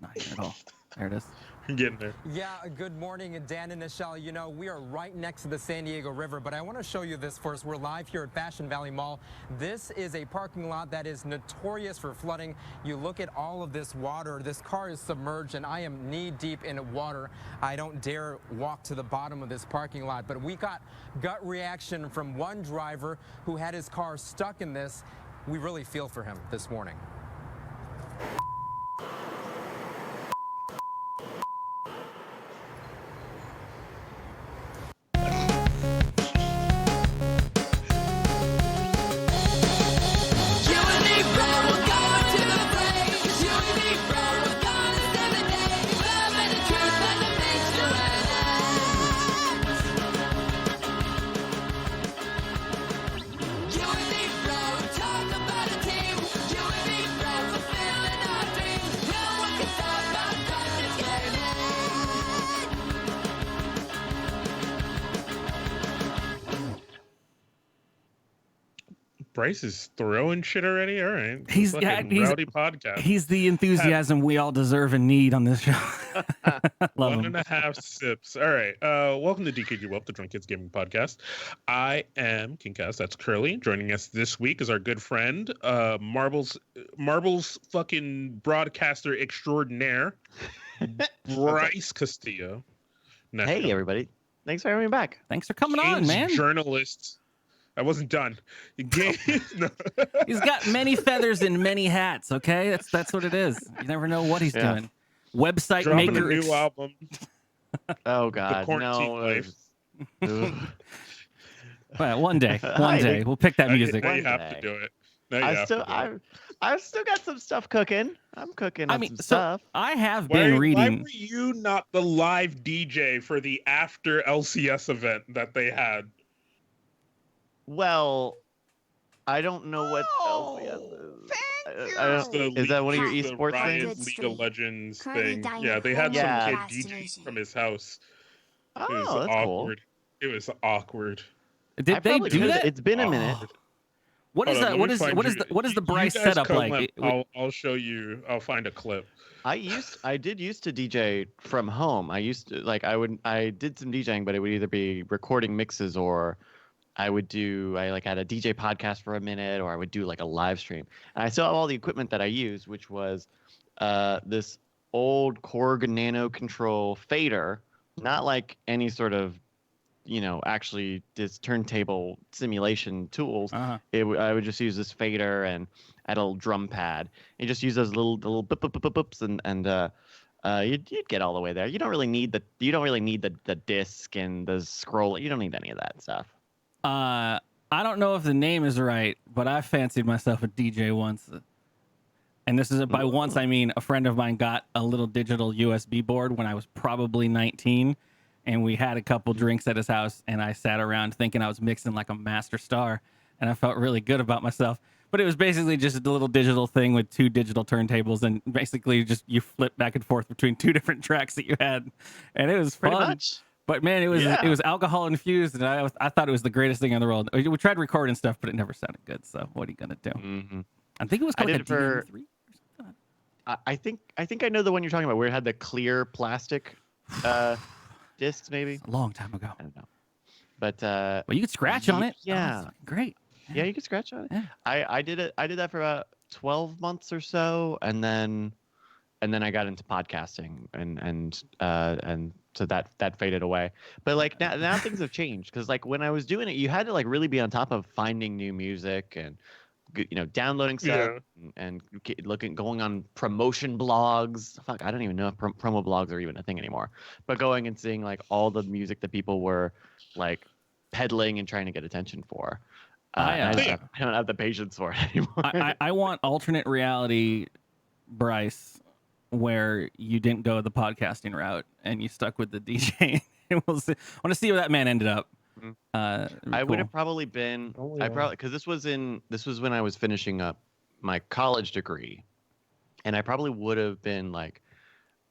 it's not here at all. There it is. I'm getting there. Yeah, good morning, Dan and Nichelle. You know, we are right next to the San Diego River, but I want to show you this first. We're live here at Fashion Valley Mall. This is a parking lot that is notorious for flooding. You look at all of this water. This car is submerged, and I am knee-deep in water. I don't dare walk to the bottom of this parking lot, but we got gut reaction from one driver who had his car stuck in this. We really feel for him this morning. Bryce is throwing shit already. All right, He's rowdy podcast. He's the enthusiasm we all deserve and need on this show. Love One him. and a half sips. All right. Welcome to dkgWELP, the Drunk Kids Gaming Podcast. I am Kingcast. That's Curly. Joining us this week is our good friend, Marbles fucking broadcaster extraordinaire, Bryce Castillo. Hey, everybody. Thanks for having me back. Thanks for coming on, man. Journalist. I wasn't done. No. He's got many feathers in many hats. Okay, that's what it is. You never know what he's doing. Website Dropping maker. a new album. Oh God, The Quarantine no. Life. Well, one day we'll pick that music. Now you One have day. to do it. Now you have to do it. I've still got some stuff cooking. I'm cooking on some so stuff. I have Why been reading. were you not the live DJ for the after LCS event that they had? Well, I don't know what else we have. Is that one of your esports Riot things? League of Legends Currently thing. dying Yeah, they had Yeah. some kid procrastination. DJ from his house. It was Oh, that's awkward. It was awkward. Did they probably do could- that? It's been a minute. What is Hold on, that? let What me is find what is you- the what is the you Bryce guys setup come like? up, I'll show you. I'll find a clip. I did used to DJ from home. I did some DJing, but it would either be recording mixes or I had a DJ podcast for a minute, or I would do like a live stream. And I still have all the equipment that I use, which was this old Korg Nano Control fader, not like any sort of, actually this turntable simulation tools. Uh-huh. I would just use this fader and add a little drum pad. And just use those little boop boop boop boop boops, and you'd get all the way there. You don't really need the disc and the scroll. You don't need any of that stuff. I don't know if the name is right, but I fancied myself a DJ once. And this is by once I mean a friend of mine got a little digital USB board when I was probably 19, and we had a couple drinks at his house, and I sat around thinking I was mixing like a master star, and I felt really good about myself. But it was basically just a little digital thing with two digital turntables, and basically just you flip back and forth between two different tracks that you had, and it was fun. Pretty much. But man, it was alcohol infused, and I thought it was the greatest thing in the world. We tried recording stuff, but it never sounded good. So what are you gonna do? Mm-hmm. I think it was called I like a did it for- DM3 or something. I think I know the one you're talking about, where it had the clear plastic discs, maybe. A long time ago. I don't know. But Well, you could scratch on it. Yeah. Oh, that's fucking great. yeah, you could scratch on it. Yeah. I did it. I did that for about 12 months or so, and then I got into podcasting, and so that faded away. But like now things have changed, because like when I was doing it, you had to like really be on top of finding new music and downloading stuff and going on promotion blogs. Fuck, I don't even know if promo blogs are even a thing anymore. But going and seeing like all the music that people were like peddling and trying to get attention for. I don't have the patience for it anymore. I want alternate reality, Bryce, where you didn't go the podcasting route and you stuck with the DJ. I want to see where that man ended up. I would have probably been. Because this was when I was finishing up my college degree, and I probably would have been like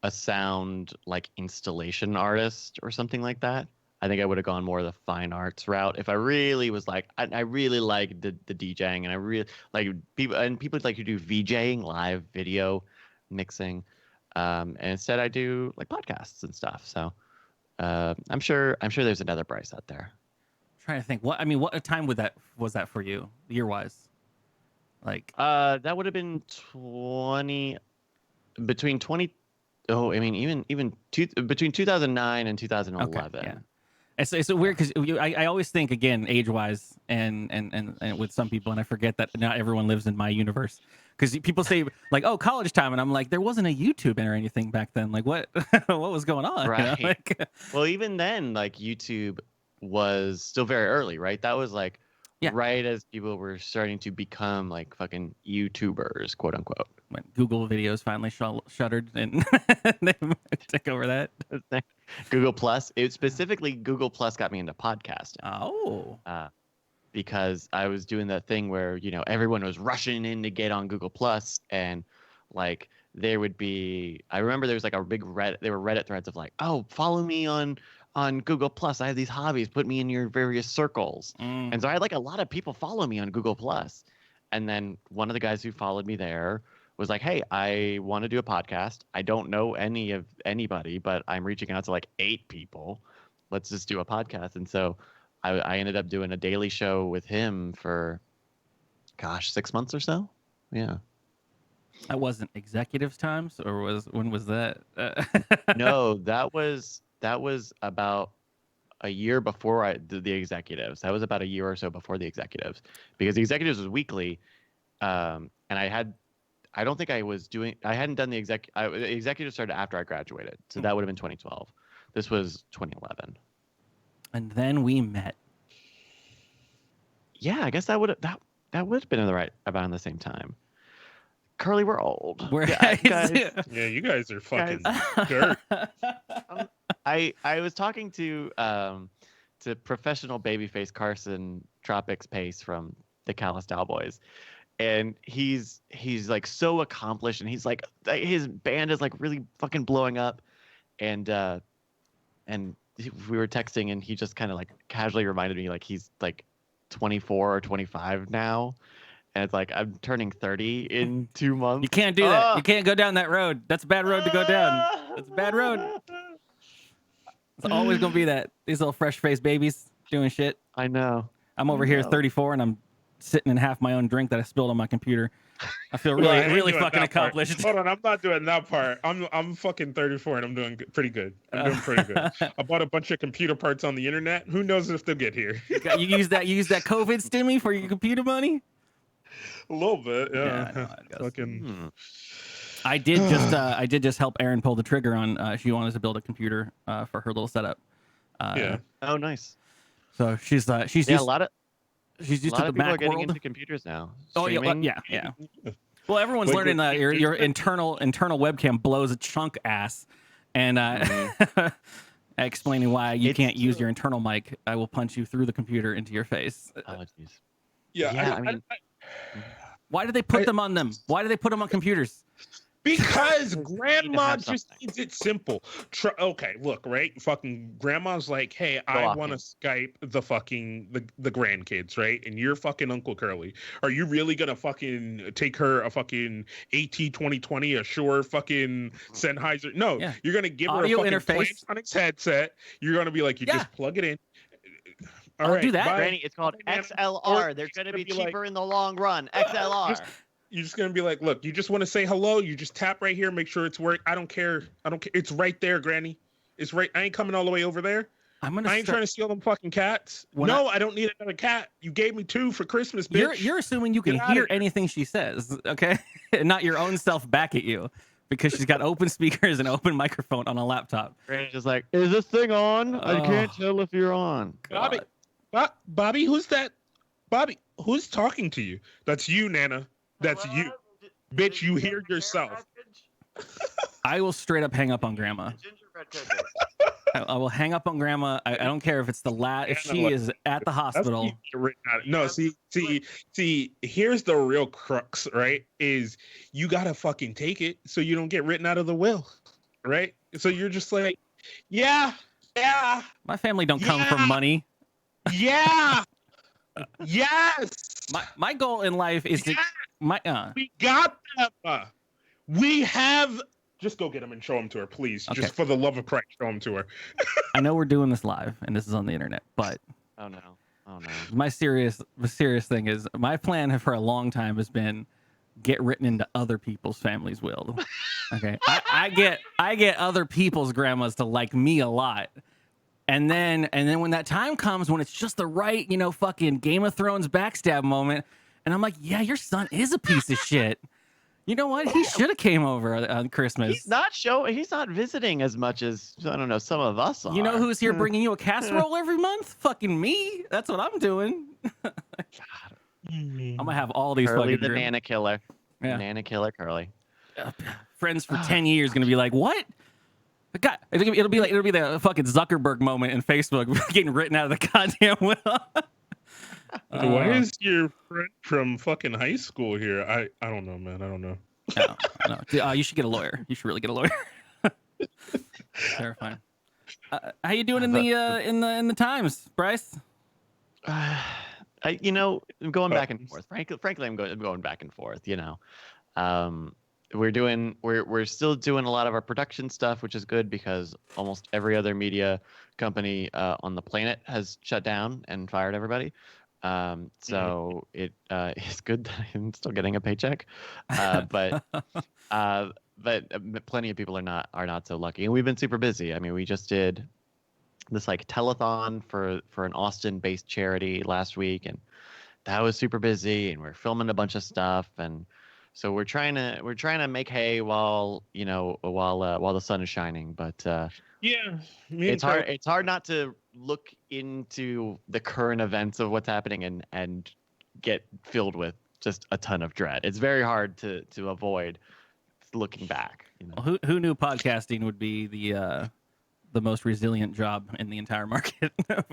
a sound like installation artist or something like that. I think I would have gone more the fine arts route if I really was like I really like the DJing, and I really like people like who do VJing, live video mixing. And instead I do like podcasts and stuff. So I'm sure there's another Bryce out there. Trying to think. What time was that for you, year wise? Like, that would have been 20 between 20. Oh, I mean, even between 2009 and 2011. Okay, yeah. It's weird because I always think, again, age wise and with some people, and I forget that not everyone lives in my universe, because people say like, oh, college time, and I'm like, there wasn't a YouTube or anything back then. Like, what what was going on? Right. You know? Like, Well, even then, like YouTube was still very early, right? That was like Yeah. right as people were starting to become like fucking YouTubers, quote unquote. when Google videos finally shuttered and they took over that. Google Plus. It specifically Google Plus got me into podcasting. Oh. Because I was doing that thing where, you know, everyone was rushing in to get on Google Plus, and like there would be, I remember there was like a big there were Reddit threads of like, oh, follow me on Google Plus. I have these hobbies. Put me in your various circles. And so I had like a lot of people follow me on Google Plus. And then one of the guys who followed me there was like, hey, I want to do a podcast. I don't know anybody, but I'm reaching out to like 8 people. Let's just do a podcast. And so I ended up doing a daily show with him for, 6 months or so. Yeah. That wasn't executives times, or when was that? No, that was about a year before I did the executives. That was about a year or so before the executives, because the executives was weekly. And I hadn't done the executive started after I graduated. So that would have been 2012. This was 2011. And then we met. Yeah, I guess that would have been about the same time. Curly, we're old. Yeah, you guys are fucking dirt. I was talking to professional babyface Carson Tropics Pace from the Calistal Boys, and he's like so accomplished, and he's like his band is like really fucking blowing up, and we were texting, and he just kind of like casually reminded me like he's like 24 or 25 now. And it's like, I'm turning 30 in 2 months. You can't do that. You can't go down that road. That's a bad road to go down. That's a bad road. It's always going to be that. These little fresh-faced babies doing shit. I know. I'm over here 34, and I'm sitting in half my own drink that I spilled on my computer. I feel really fucking accomplished. Hold on, I'm not doing that part. I'm fucking 34, and I'm doing pretty good. I'm doing pretty good. I bought a bunch of computer parts on the internet. Who knows if they'll get here? You use that COVID stimmy for your computer money? A little bit, yeah. Yeah, I know how it goes. Fucking. I did just help Erin pull the trigger on. She wanted to build a computer for her little setup. Yeah. Oh, nice. So she's Yeah, used a lot of the people are Mac getting world. into computers now. Oh yeah, Streaming. yeah. Well, everyone's Like, learning your internal webcam blows a chunk ass, and explaining why you can't use your internal mic. I will punch you through the computer into your face. Oh, jeez. Yeah, I mean, Why do they put them on them? Why do they put them on computers? because Need grandma to have just something. needs it simple. Okay, look, right? Fucking grandma's like, hey, I off, want to kid. Skype the fucking the grandkids, right? And you're fucking Uncle Curly. Are you really gonna fucking take her a fucking AT2020, a Shure fucking Sennheiser? No, Yeah. you're gonna give Audio her a fucking interface. Plantronics headset. You're gonna be like, you Yeah. just plug it in. I'll do that. bye. Granny, it's called Bye, man. XLR. Or They're it's going to gonna be be like- cheaper in the long run. XLR. You're just gonna be like, look, you just want to say hello. You just tap right here, make sure it's work. I don't care. It's right there, Granny. It's right. I ain't coming all the way over there. I'm I gonna. ain't trying to steal them fucking cats. When No, I don't need another cat. You gave me 2 for Christmas, bitch. You're assuming you can Get outta hear here. anything she says, okay? And not your own self back at you, because she's got open speakers and open microphone on a laptop. Granny's just like, is this thing on? I can't Oh. tell if you're on. Bobby, God. Bobby, who's that? Bobby, who's talking to you? That's you, Nana. That's you. Bitch, you hear yourself. I will straight up hang up on Grandma. I will hang up on Grandma. I don't care if it's the if she is at the That's hospital. what you get written out. No, see. Here's the real crux, right? Is you gotta fucking take it so you don't get written out of the will, right? So you're just like, yeah. My family don't come from Yeah. money. Yeah. Yes. My goal in life is to Yeah. my We got them. We have Just go get them and show them to her, please. Okay. Just for the love of Christ, show them to her. I know we're doing this live and this is on the internet, but Oh no. Oh no. the serious thing is my plan for a long time has been get written into other people's families' will. Okay. I get other people's grandmas to like me a lot. And then when that time comes when it's just the right, fucking Game of Thrones backstab moment, and I'm like, yeah, your son is a piece of shit. You know what? He should have came over on Christmas. He's not visiting as much as, I don't know, some of us are. You know who's here bringing you a casserole every month? Fucking me. That's what I'm doing. I'm gonna have all these Curly fucking the Nana killer. Yeah. Nana killer Curly. Friends for 10 years gonna be like, what? God, it'll be the fucking Zuckerberg moment in Facebook getting written out of the goddamn will. Why is your friend from fucking high school here? I don't know, man. I don't know. No. You should get a lawyer. You should really get a lawyer. Terrifying. How you doing in the times, Bryce? I'm going back and forth. Frankly, I'm going back and forth. We're still doing a lot of our production stuff, which is good because almost every other media company on the planet has shut down and fired everybody. So it is good that I'm still getting a paycheck, but plenty of people are not so lucky, and we've been super busy. I mean, we just did this like telethon for an Austin-based charity last week, and that was super busy. And we're filming a bunch of stuff, and so we're trying to make hay while the sun is shining. But it's hard. It's hard not to look into the current events of what's happening and get filled with just a ton of dread. It's very hard to avoid looking back. Well, who knew podcasting would be the most resilient job in the entire market? Oh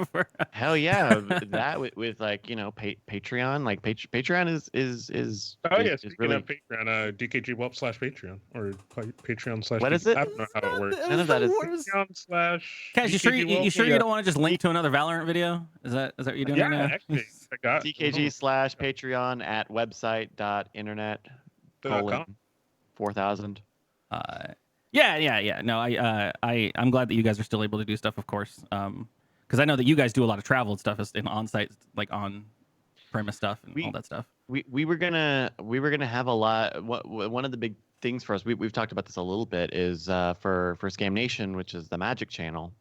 Hell yeah, that with Patreon, like Patreon is speaking really... of Patreon, dkgWELP/Patreon or Patreon/ What is it? I don't know how it works. None of that is Patreon/ Kaz, you sure you don't want to just link to another Valorant video? Is that what you're doing right now? Actually, I got dkg/Patreon at website.internet:4000. Yeah. No, I'm glad that you guys are still able to do stuff, of course. Because I know that you guys do a lot of travel and stuff in on-site, like on-premise stuff and all that stuff. We were gonna have a lot. One of the big things for us, we've talked about this a little bit, is for Scam Nation, which is the Magic channel.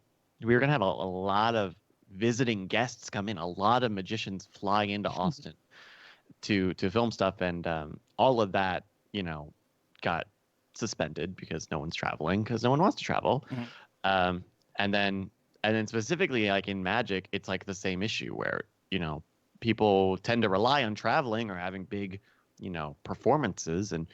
We were gonna have a lot of visiting guests come in, a lot of magicians fly into Austin to film stuff, and all of that, got suspended because no one's traveling, because no one wants to travel. Mm-hmm. And then specifically like in Magic, it's like the same issue where people tend to rely on traveling or having big performances, and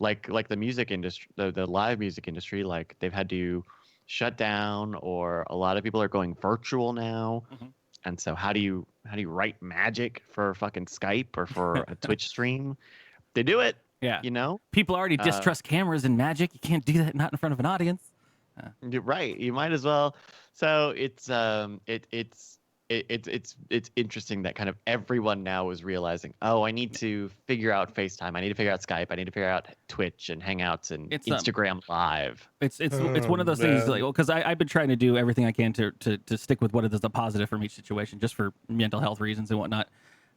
like the music industry, the live music industry, like they've had to shut down, or a lot of people are going virtual now. Mm-hmm. And so how do you write Magic for fucking Skype or for a Twitch stream? They do it. Yeah. People already distrust cameras in Magic. You can't do that not in front of an audience. You're right. You might as well. So it's interesting that kind of everyone now is realizing, oh, I need to figure out FaceTime. I need to figure out Skype. I need to figure out Twitch and Hangouts and Instagram Live. It's one of those things, because I've been trying to do everything I can to stick with what is the positive from each situation, just for mental health reasons and whatnot.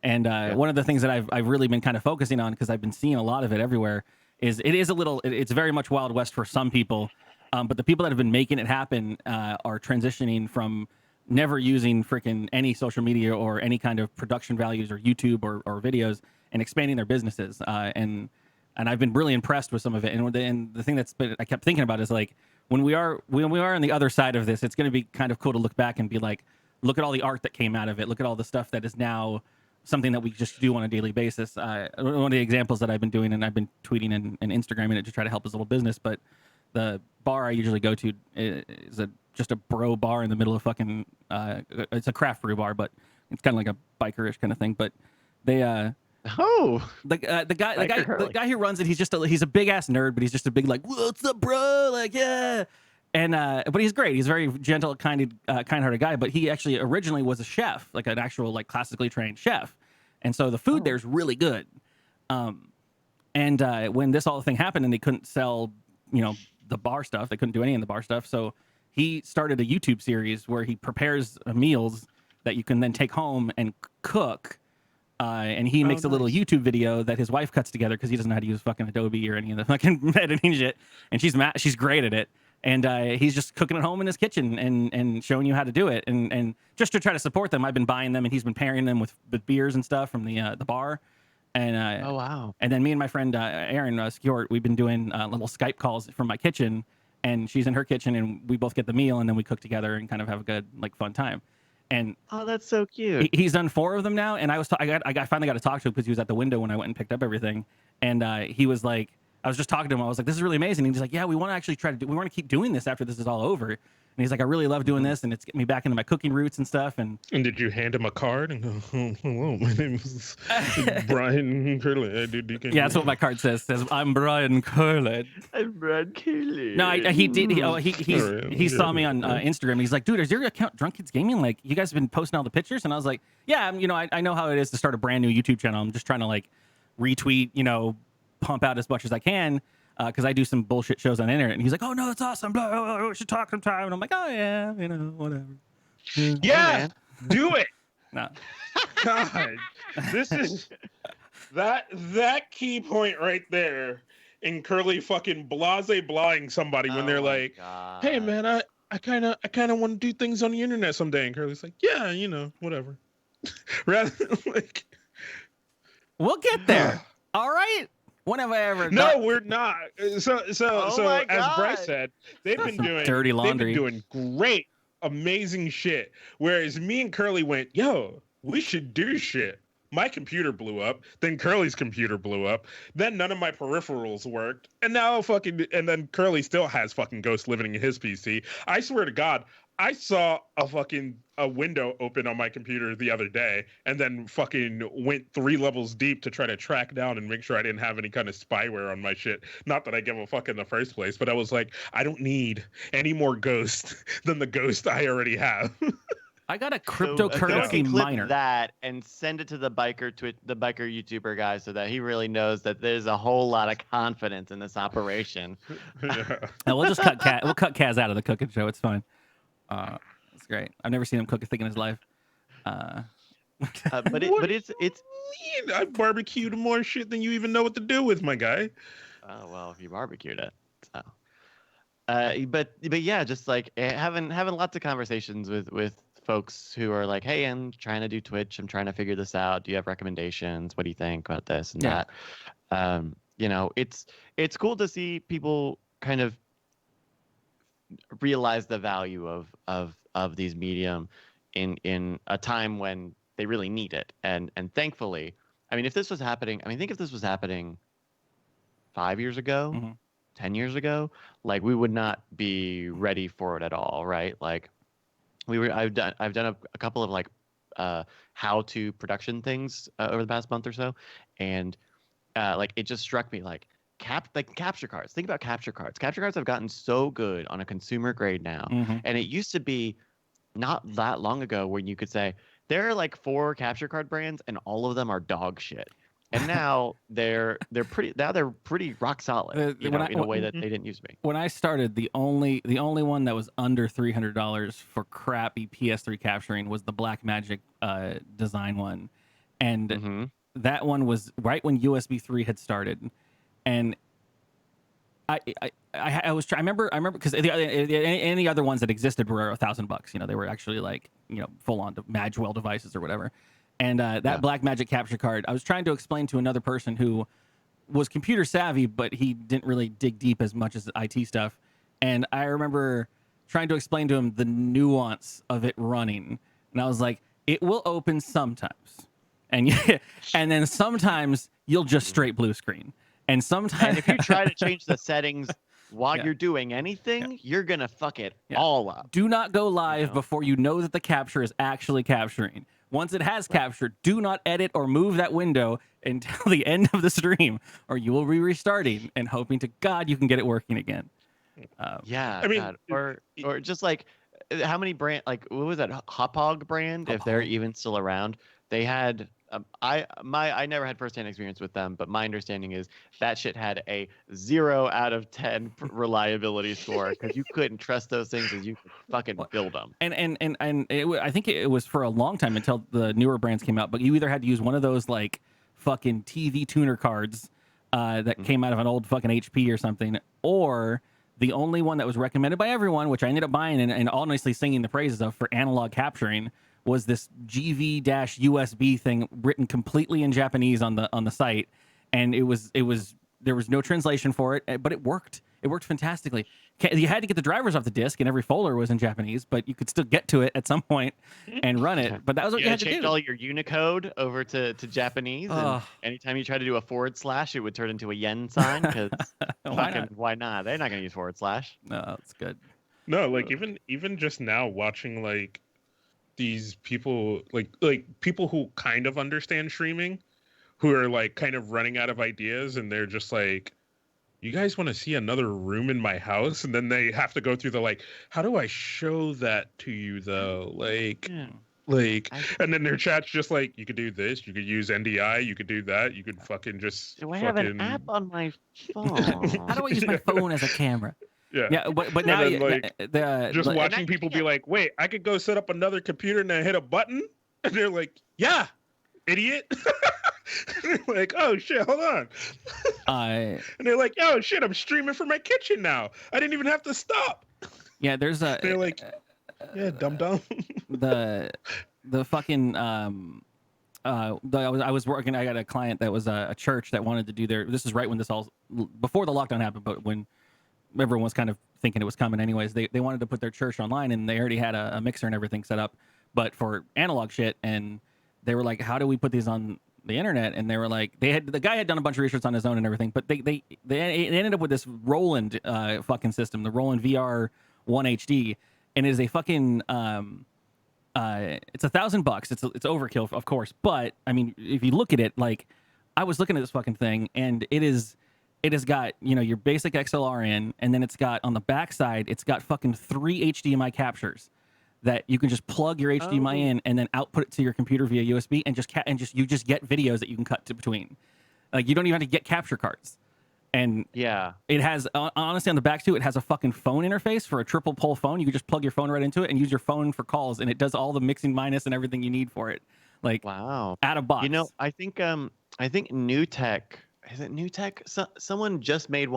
And one of the things that I've really been kind of focusing on, because I've been seeing a lot of it everywhere, is it's very much Wild West for some people. But the people that have been making it happen are transitioning from never using freaking any social media or any kind of production values or YouTube or videos, and expanding their businesses. And I've been really impressed with some of it. And the thing I kept thinking about is like, when we are on the other side of this, it's going to be kind of cool to look back and be like, look at all the art that came out of it. Look at all the stuff that is now something that we just do on a daily basis. One of the examples that I've been doing, and I've been tweeting and Instagramming it to try to help his little business, but the bar I usually go to is just a bro bar in the middle of fucking, it's a craft brew bar, but it's kind of like a biker-ish kind of thing. But they, the guy who runs it, he's a big ass nerd, but he's just a big like, what's up, bro? Like, yeah. And but he's great. He's a very gentle, kind-hearted guy. But he actually originally was a chef, like an actual like classically trained chef, and so the food there's really good. And when this all thing happened and they couldn't sell, the bar stuff. They couldn't do any of the bar stuff. So he started a YouTube series where he prepares meals that you can then take home and cook. And he makes a little nice. YouTube video that his wife cuts together because he doesn't know how to use fucking Adobe or any of the fucking editing shit. And she's great at it. And he's just cooking at home in his kitchen and showing you how to do it. And just to try to support them, I've been buying them, and he's been pairing them with beers and stuff from the bar. And Oh wow. and then me and my friend Aaron Skjort, we've been doing little Skype calls from my kitchen, and she's in her kitchen, and we both get the meal, and then we cook together and kind of have a good fun time. And Oh, that's so cute. he's done 4 of them now, and I finally got to talk to him because he was at the window when I went and picked up everything, and he was like, I was just talking to him. I was like, this is really amazing. And he's like, yeah, we want to actually we want to keep doing this after this is all over. And he's like, I really love doing this, and it's getting me back into my cooking roots and stuff. And did you hand him a card and go, oh, hello, my name is Brian Curley. yeah, that's what my card says. It says, I'm Brian Curley. I'm Brad Kelly. No, he did. He saw me on Instagram. He's like, dude, is your account Drunk Kids Gaming? Like, you guys have been posting all the pictures? And I was like, yeah, I know how it is to start a brand new YouTube channel. I'm just trying to retweet, pump out as much as I can. Because I do some bullshit shows on the internet. And he's like, oh, no, that's awesome. Blah, blah, blah, we should talk sometime. And I'm like, oh, yeah, whatever. Yeah, do it. No. God, this is that key point right there in Curly fucking blase-blying somebody when they're like, hey, man, I kind of want to do things on the internet someday. And Curly's like, yeah, whatever. Rather than like, we'll get there. All right. When have I ever? No, we're not. So my as God. Bryce said, they've been doing dirty laundry. They've been doing great, amazing shit. Whereas me and Curly went, yo, we should do shit. My computer blew up. Then Curly's computer blew up. Then none of my peripherals worked. And now and then Curly still has fucking ghosts living in his PC. I swear to God, I saw a window open on my computer the other day, and then fucking went 3 levels deep to try to track down and make sure I didn't have any kind of spyware on my shit. Not that I give a fuck in the first place, but I was like, I don't need any more ghosts than the ghost I already have. I got a So, cryptocurrency clip miner. that and send it to the biker YouTuber guy so that he really knows that there's a whole lot of confidence in this operation. Yeah. And we'll just cut Kaz out of the cooking show. It's fine. It's great. I've never seen him cook a thing in his life. But What it's Man, I barbecued more shit than you even know what to do with, my guy. oh well, if you barbecued it. So but yeah, just having lots of conversations with folks who are like, hey, I'm trying to do Twitch, I'm trying to figure this out, do you have recommendations, what do you think about this and that? It's cool to see people kind of realize the value of these medium in a time when they really need it, and thankfully, I mean, if this was happening, think if this was happening 5 years ago, Mhm. 10 years ago, we would not be ready for it at all, right? I've done a couple of how-to production things over the past month or so, and it just struck me capture cards. Think about capture cards. Capture cards have gotten so good on a consumer grade now, Mhm. and it used to be not that long ago when you could say there are 4 capture card brands and all of them are dog shit. And now they're pretty rock solid, in a way that they didn't used to be. When I started, the only one that was under $300 for crappy PS3 capturing was the Blackmagic design one, and Mm-hmm. that one was right when USB 3 had started, and I remember because any other ones that existed were $1,000. They were actually full on Magwell devices or whatever. And that Blackmagic capture card, I was trying to explain to another person who was computer savvy, but he didn't really dig deep as much as IT stuff. And I remember trying to explain to him the nuance of it running. And I was like, it will open sometimes. And then sometimes you'll just straight blue screen. And sometimes And if you try to change the settings while you're doing anything, you're going to fuck it all up. Do not go live before you know that the capture is actually capturing. Once it has captured, do not edit or move that window until the end of the stream, or you will be restarting and hoping to God you can get it working again. I mean, God. or just how many brand, what was that Hopog brand? If they're even still around, they had I never had firsthand experience with them, but my understanding is that shit had a 0 out of 10 reliability score because you couldn't trust those things as you could fucking build them. I think it was for a long time until the newer brands came out. But you either had to use one of those like fucking TV tuner cards that came out of an old fucking HP or something, or the only one that was recommended by everyone, which I ended up buying and honestly singing the praises of for analog capturing, was this GV-USB thing written completely in Japanese on the site, and it was there was no translation for it, but it worked. It worked fantastically. You had to get the drivers off the disc, and every folder was in Japanese, but you could still get to it at some point and run it. But that was what you had to change do. all your Unicode over to Japanese, and anytime you try to do a /, it would turn into a yen sign because why not? They're not going to use /. No, it's good. No, like even just now watching like these people like people who kind of understand streaming, who are like kind of running out of ideas, and they're just like, you guys want to see another room in my house? And then they have to go through the like, how do I show that to you though? Like, and then their chat's just like, you could do this, you could use NDI, you could do that, you could fucking just. Do I have an app on my phone? How do I use my phone as a camera? Yeah, but now then, just watching people be like, wait, I could go set up another computer and then hit a button, and they're like, yeah, idiot. They're like, oh shit, hold on. And they're like, oh shit, I'm streaming from my kitchen now. I didn't even have to stop. Yeah, there's a. They're like, yeah, dumb. the fucking I was working. I got a client that was a church that wanted to do their. This is right when this all before the lockdown happened, but when everyone was kind of thinking it was coming anyways. They wanted to put their church online, and they already had a mixer and everything set up, but for analog shit. And they were like, how do we put these on the internet? And they were like, the guy had done a bunch of research on his own and everything, but they ended up with this Roland fucking system, the Roland VR 1 HD, and it is a fucking it's $1,000. It's overkill, of course, but I mean, if you look at it, like I was looking at this fucking thing, and it has got, you know, your basic XLR in, and then it's got on the backside, it's got fucking 3 HDMI captures that you can just plug your HDMI in and then output it to your computer via USB, and you just get videos that you can cut to between. Like you don't even have to get capture cards. And yeah, it has honestly on the back too, it has a fucking phone interface for a triple pole phone. You can just plug your phone right into it and use your phone for calls, and it does all the mixing minus and everything you need for it. Like wow, out of box. You know, I think New Tech. Is it New Tech? Someone just made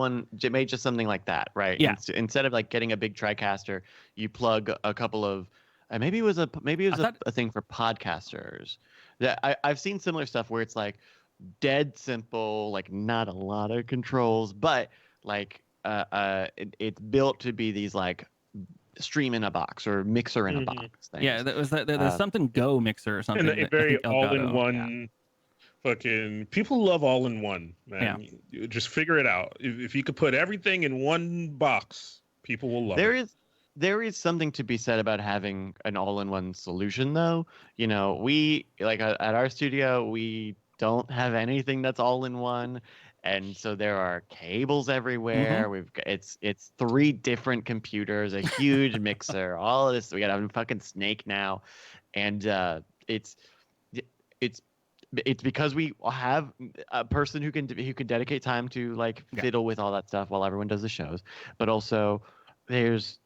just something like that, right? Yeah. Instead of like getting a big TriCaster, you plug a couple of. Maybe it was a thing for podcasters. That I've seen similar stuff where it's like dead simple, like not a lot of controls, but like it's built to be these like stream in a box or mixer in a box things. Yeah, there's something Go mixer or something. And a very all-in-one. Fucking people love all-in-one, man. Yeah. You just figure it out. If you could put everything in one box, people will love it. There is something to be said about having an all-in-one solution, though. You know, we like at our studio, we don't have anything that's all-in-one, and so there are cables everywhere. It's 3 different computers, a huge mixer, all of this. We got a fucking Snake now, and it's because we have a person who can dedicate time to like fiddle with all that stuff while everyone does the shows, but also it's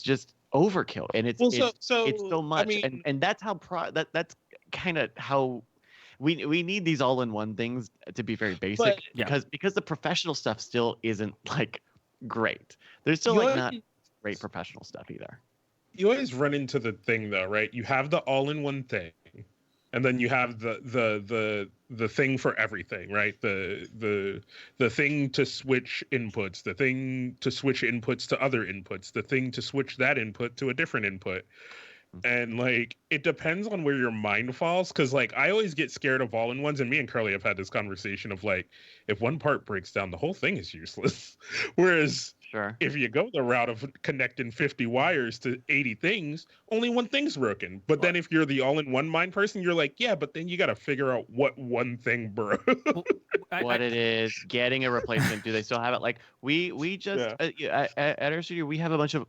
just overkill, and it's so much. I mean, and that's how that's kind of how we need these all-in-one things to be very basic, because the professional stuff still isn't like great. There's still not great professional stuff either. You always run into the thing though, right? You have the all-in-one thing, and then you have the thing for everything, right? The thing to switch inputs, the thing to switch inputs to other inputs, the thing to switch that input to a different input. And like it depends on where your mind falls, because like I always get scared of all-in-ones, and me and Curly have had this conversation of like, if one part breaks down, the whole thing is useless. Whereas if you go the route of connecting 50 wires to 80 things, only one thing's broken. But then if you're the all-in-one mind person, you're like, yeah, but then you got to figure out what one thing broke. what it is, getting a replacement. Do they still have it? Like we just at our studio we have a bunch of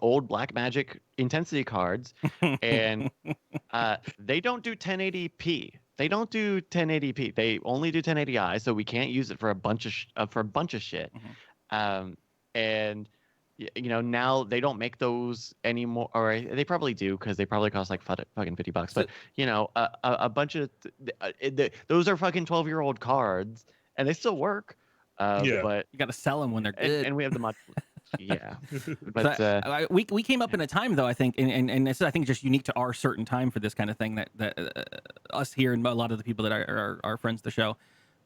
old Blackmagic Intensity cards, and they don't do 1080p. They don't do 1080p. They only do 1080i, so we can't use it for a bunch of shit. And now they don't make those anymore, or they probably do because they probably cost like fucking $50. But a bunch of those are fucking 12-year-old cards, and they still work. But you got to sell them when they're good. and we have the mod. Yeah, but so we came up in a time though, I think, and this is, I think, just unique to our certain time for this kind of thing that us here and a lot of the people that are friends of the show.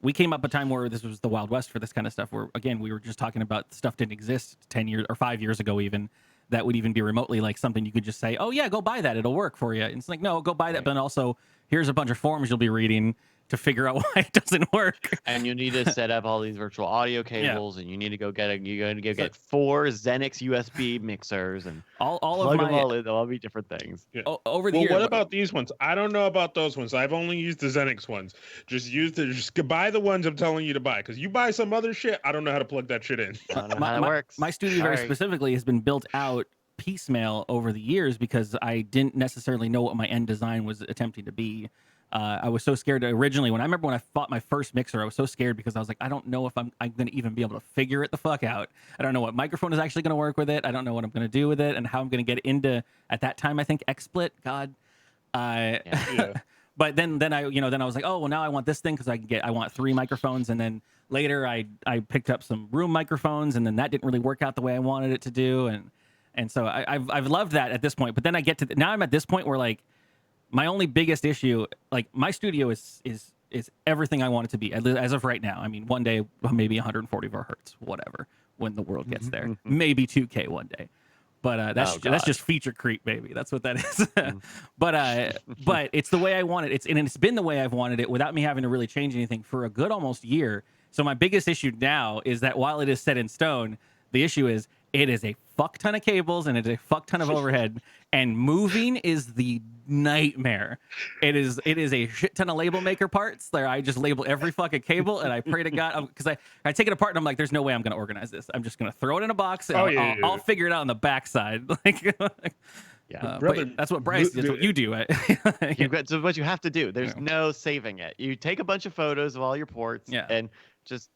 We came up a time where this was the Wild West for this kind of stuff, where, again, we were just talking about stuff didn't exist 10 years or 5 years ago even, that would even be remotely like something you could just say, oh, yeah, go buy that. It'll work for you. And it's like, no, go buy that. But also, here's a bunch of forums you'll be reading to figure out why it doesn't work. And you need to set up all these virtual audio cables, and you need to go get 4 Xenix USB mixers, and all plug of them all in. They'll all be different things. Yeah. Over the years. What about these ones? I don't know about those ones. I've only used the Xenix ones. Just buy the ones I'm telling you to buy, because you buy some other shit, I don't know how to plug that shit in. I don't know how that works. My studio very specifically has been built out piecemeal over the years because I didn't necessarily know what my end design was attempting to be. I was so scared originally when I bought my first mixer. I was so scared because I was like, I don't know if I'm going to even be able to figure it the fuck out. I don't know what microphone is actually going to work with it. I don't know what I'm going to do with it and how I'm going to get into, at that time, I think XSplit. God. But then I was like, oh, well, now I want this thing because I want 3 microphones. And then later I picked up some room microphones, and then that didn't really work out the way I wanted it to do. And so I've loved that at this point. But then I get to now I'm at this point where, like, my only biggest issue, like, my studio is everything I want it to be as of right now. I mean, one day maybe 144 hertz, whatever, when the world gets there, maybe 2K one day. But that's just feature creep, baby. That's what that is. But it's the way I want it. It's been the way I've wanted it without me having to really change anything for a good almost year. So my biggest issue now is that while it is set in stone, the issue is it is a fuck ton of cables and it's a fuck ton of overhead, and moving is the nightmare. It is a shit ton of label maker parts there. I just label every fucking cable, and I pray to God, because I take it apart and I'm like, there's no way I'm going to organize this. I'm just going to throw it in a box and I'll figure it out on the backside. But that's what Bryce. That's what you do. So what you have to do. There's no saving it. You take a bunch of photos of all your ports, and just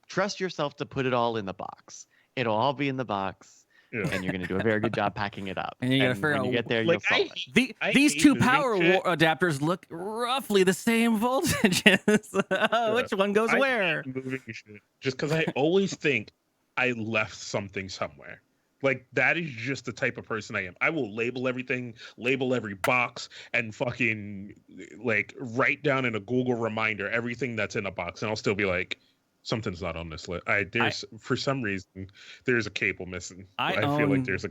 trust yourself to put it all in the box. It'll all be in the box, and you're going to do a very good job packing it up. And you got to figure out, when you get there, you'll solve it. These 2 power adapters look roughly the same voltages. Which one goes where? Just because I always think I left something somewhere. Like, that is just the type of person I am. I will label everything, label every box, and fucking, like, write down in a Google reminder everything that's in a box, and I'll still be like, something's not on this list. For some reason, there's a cable missing. I feel like there's a.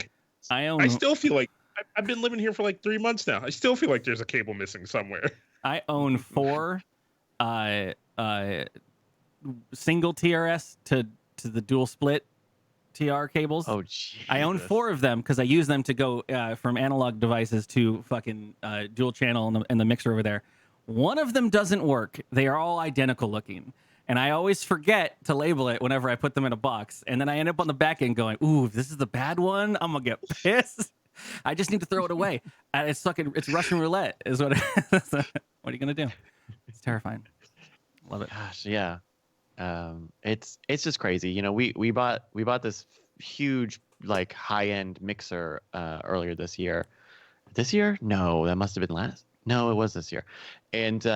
I still feel like I've been living here for like 3 months now. I still feel like there's a cable missing somewhere. I own 4 single TRS to the dual split TR cables. Oh, Jesus. I own 4 of them because I use them to go from analog devices to fucking dual channel and the mixer over there. One of them doesn't work. They are all identical looking. And I always forget to label it whenever I put them in a box. And then I end up on the back end going, ooh, if this is the bad one, I'm going to get pissed. I just need to throw it away. It's Russian roulette is what it is. What are you going to do? It's terrifying. Love it. Gosh, yeah. It's just crazy. We bought this huge, like, high-end mixer earlier this year. This year? No, that must have been last. No, it was this year. And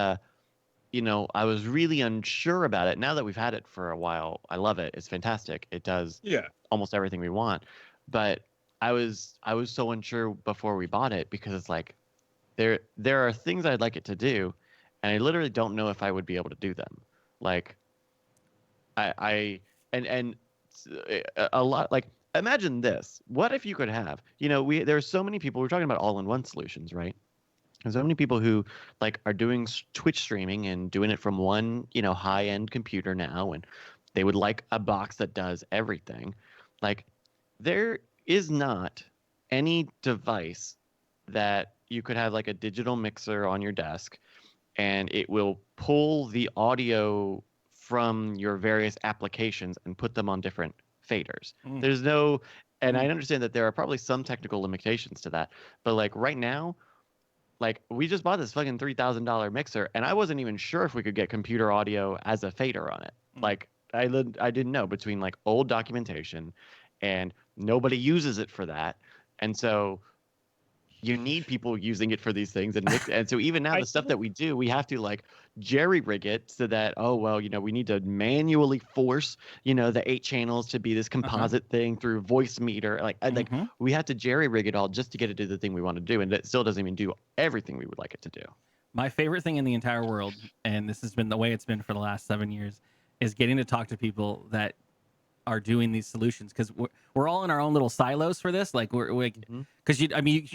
I was really unsure about it. Now that we've had it for a while, I love it. It's fantastic. It does almost everything we want. But I was so unsure before we bought it because it's like there are things I'd like it to do, and I literally don't know if I would be able to do them. Like and a lot, like, imagine this. What if you could have, there are so many people, we're talking about all-in-one solutions, right? There's so many people who, like, are doing Twitch streaming and doing it from one, high-end computer now, and they would like a box that does everything. Like, there is not any device that you could have, like, a digital mixer on your desk, and it will pull the audio from your various applications and put them on different faders. Mm. There's no, and I understand that there are probably some technical limitations to that, but like right now, like we just bought this fucking $3,000 mixer, and I wasn't even sure if we could get computer audio as a fader on it. Like I didn't know, between like old documentation, and nobody uses it for that, and so you need people using it for these things, and so even now the stuff that we do, we have to like jerry rig it so that, oh well, we need to manually force the 8 channels to be this composite thing through voice meter, like we have to jerry rig it all just to get it to do the thing we want to do, and it still doesn't even do everything we would like it to do. My favorite thing in the entire world, and this has been the way it's been for the last 7 years, is getting to talk to people that are doing these solutions, because we're all in our own little silos for this. Like we're because you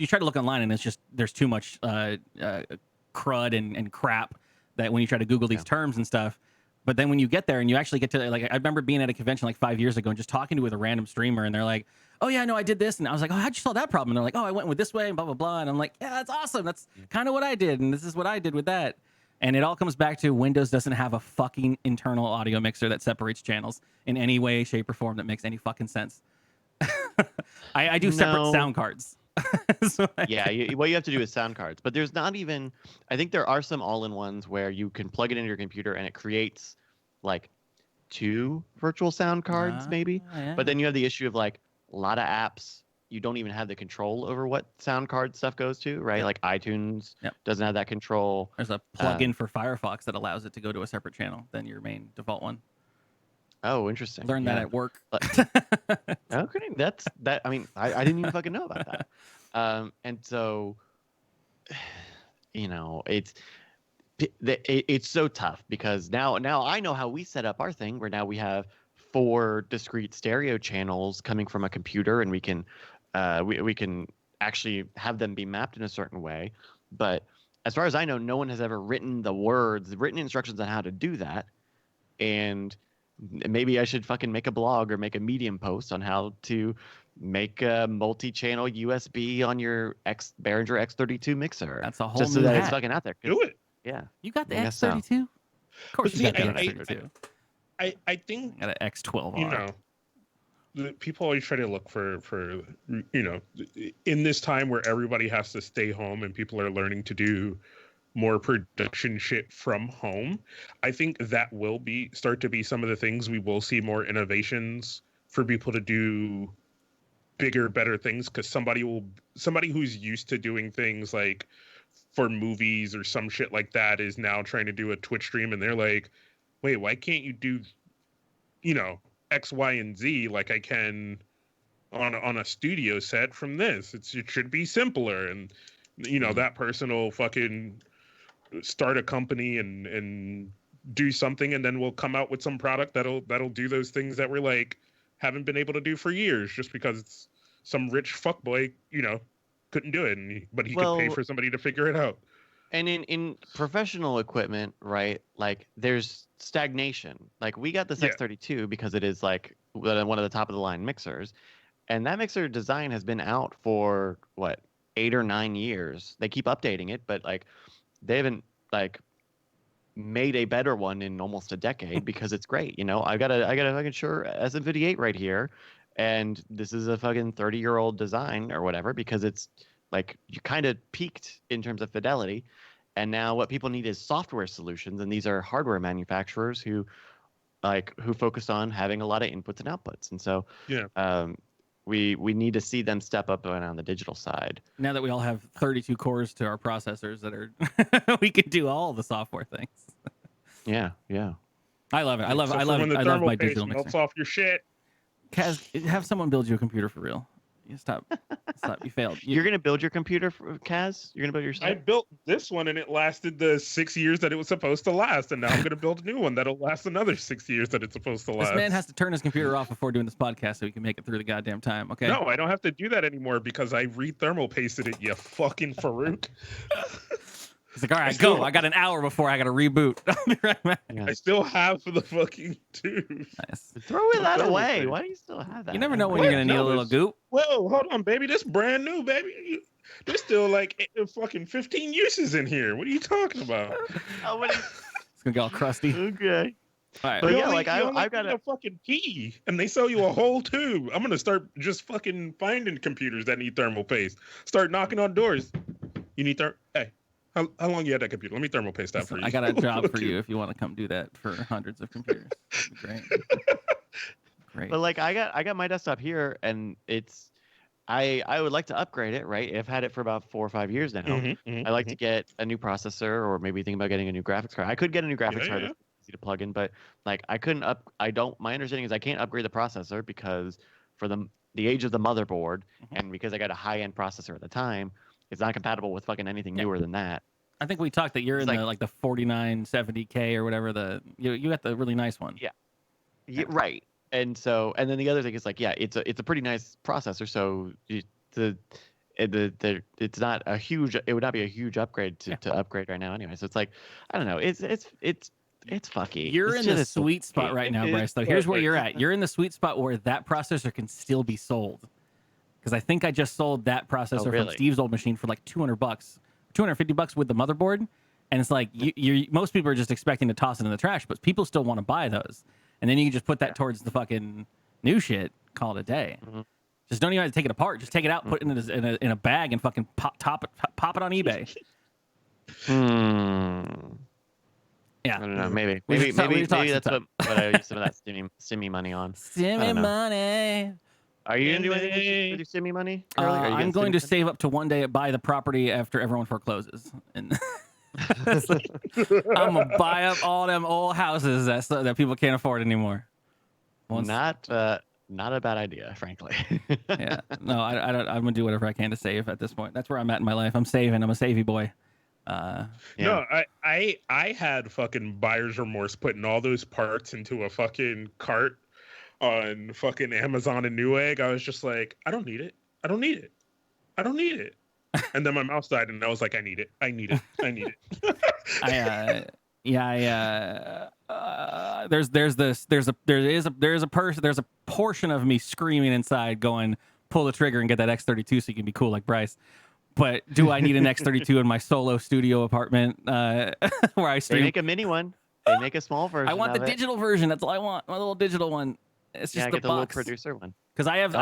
try to look online and it's just there's too much crud and crap that when you try to Google these terms and stuff. But then when you get there and you actually get to, like, I remember being at a convention like 5 years ago and just talking with a random streamer, and they're like, oh yeah, no, I did this, and I was like, oh, how'd you solve that problem? And they're like, oh, I went with this way and blah blah blah, and I'm like, yeah, that's awesome. That's kind of what I did, and this is what I did with that. And it all comes back to Windows doesn't have a fucking internal audio mixer that separates channels in any way, shape, or form that makes any fucking sense. I do separate sound cards. So what you have to do is sound cards. But there's not even, I think there are some all-in-ones where you can plug it into your computer and it creates like 2 virtual sound cards maybe. Yeah. But then you have the issue of like a lot of apps, you don't even have the control over what sound card stuff goes to, right? Like iTunes doesn't have that control. There's a plugin for Firefox that allows it to go to a separate channel than your main default one. Oh, interesting. That at work. Okay, that's that. I mean, I didn't even fucking know about that. And so, it's so tough because now I know how we set up our thing, where now we have 4 discrete stereo channels coming from a computer, and we can we can actually have them be mapped in a certain way. But as far as I know, no one has ever written instructions on how to do that. And maybe I should fucking make a blog or make a Medium post on how to make a multi-channel USB on your Behringer X32 mixer. That's a whole just so new that hat. it's fucking out there. Do it. Yeah. You got the I guess so. X32? Of course But you got see, the X32. I think I got an X12R. People always try to look for in this time where everybody has to stay home and people are learning to do more production shit from home. I think that will start to be some of the things we will see more innovations for people to do bigger, better things, because somebody who's used to doing things like for movies or some shit like that is now trying to do a Twitch stream, and they're like, wait, why can't you do X, Y, and Z like I can on a studio set from this? It should be simpler. And that person will fucking start a company and do something, and then we'll come out with some product that'll do those things that we're like haven't been able to do for years, just because it's some rich fuckboy couldn't do it, but he could pay for somebody to figure it out. And in professional equipment, right, like there's stagnation. Like we got this X32 because it is like one of the top of the line mixers, and that mixer design has been out for 8 or 9 years. They keep updating it, but like they haven't like made a better one in almost a decade because it's great. I got a fucking Shure SM58 right here, and this is a fucking 30-year-old design or whatever, because it's like you kind of peaked in terms of fidelity, and now what people need is software solutions, and these are hardware manufacturers who focus on having a lot of inputs and outputs, and so we need to see them step up on the digital side. Now that we all have 32 cores to our processors that are, we can do all the software things. Yeah. I love it. I love when the I love my thermal paste digital melts mixer. off your shit. Kaz, have someone build you a computer for real. You stop. You failed. You're gonna build your computer, Kaz? You're gonna build yourself? I built this one and it lasted the 6 years that it was supposed to last, and now I'm gonna build a new one that'll last another 6 years that it's supposed to last. This man has to turn his computer off before doing this podcast so he can make it through the goddamn time. Okay. No, I don't have to do that anymore because I re-thermal pasted it. You fucking Farouk. He's like, all right, go. I got an hour before I got to reboot. I'll be right back. Yeah. I still have the fucking tube. Nice. Throw that away. Why do you still have that? You never know when you're going to need a little goop. Whoa, hold on, baby. This brand new, baby. There's still like fucking 15 uses in here. What are you talking about? Oh, It's going to get all crusty. Okay. All right. But You yeah, only- like you only I've got need a fucking key, and they sell you a whole tube. I'm gonna start just fucking finding computers that need thermal paste. Start knocking on doors. You need Hey, how long you had that computer? Let me thermal paste that for you. I got a job for you if you want to come do that for hundreds of computers. That'd be great. Great. But like I got my desktop here, and it's I would like to upgrade it, right? I've had it for about 4 or 5 years now. I like to get a new processor, or maybe think about getting a new graphics card. I could get a new graphics card. Yeah. It's easy to plug in, but like I couldn't I don't. My understanding is I can't upgrade the processor because for the age of the motherboard, and because I got a high end processor at the time, it's not compatible with fucking anything newer than that. I think we talked that you're It's in the 4970K or whatever. You got the really nice one. Yeah, right. And so, and then the other thing is like, yeah, it's a pretty nice processor. So it's not a huge. It would not be a huge upgrade to upgrade right now anyway. So it's like, I don't know. It's fucky. You're This in shit the is so sweet spot fucky. right now, Bryce. Though here's where you're at. You're in the sweet spot where that processor can still be sold. Because I think I just sold that processor from really? Steve's old machine for like $200, $250 with the motherboard, and it's like most people are just expecting to toss it in the trash, but people still want to buy those, and then you can just put that towards the fucking new shit. Call it a day. Just don't even have to take it apart. Just take it out, put it in a bag, and fucking pop it on eBay. Yeah, I don't know. Maybe We just talked that's some what I use some of that stimmy money on. Stimmy money. Are you gonna do anything with your stimmy money, Curly? Are you I'm getting going to stimmy save up to one day buy the property after everyone forecloses, and I'm gonna buy up all them old houses that people can't afford anymore. money? Not a bad idea, frankly. Yeah, no, I don't. I'm gonna do whatever I can to save at this point. That's where I'm at in my life. I'm saving. I'm a savey boy. No, I had fucking buyer's remorse putting all those parts into a fucking cart on fucking Amazon and Newegg. I was just like, I don't need it. I don't need it. I don't need it. And then my mouse died, and I was like, I need it. I need it. I need it. There's a portion of me screaming inside, going, pull the trigger and get that X32 so you can be cool like Bryce. But do I need an X32 in my solo studio apartment where I They stream? make a mini one. They make a small version. I want the of it. digital version. That's all I want. My little digital one. It's just Yeah, the get the little box. producer one. Because I have the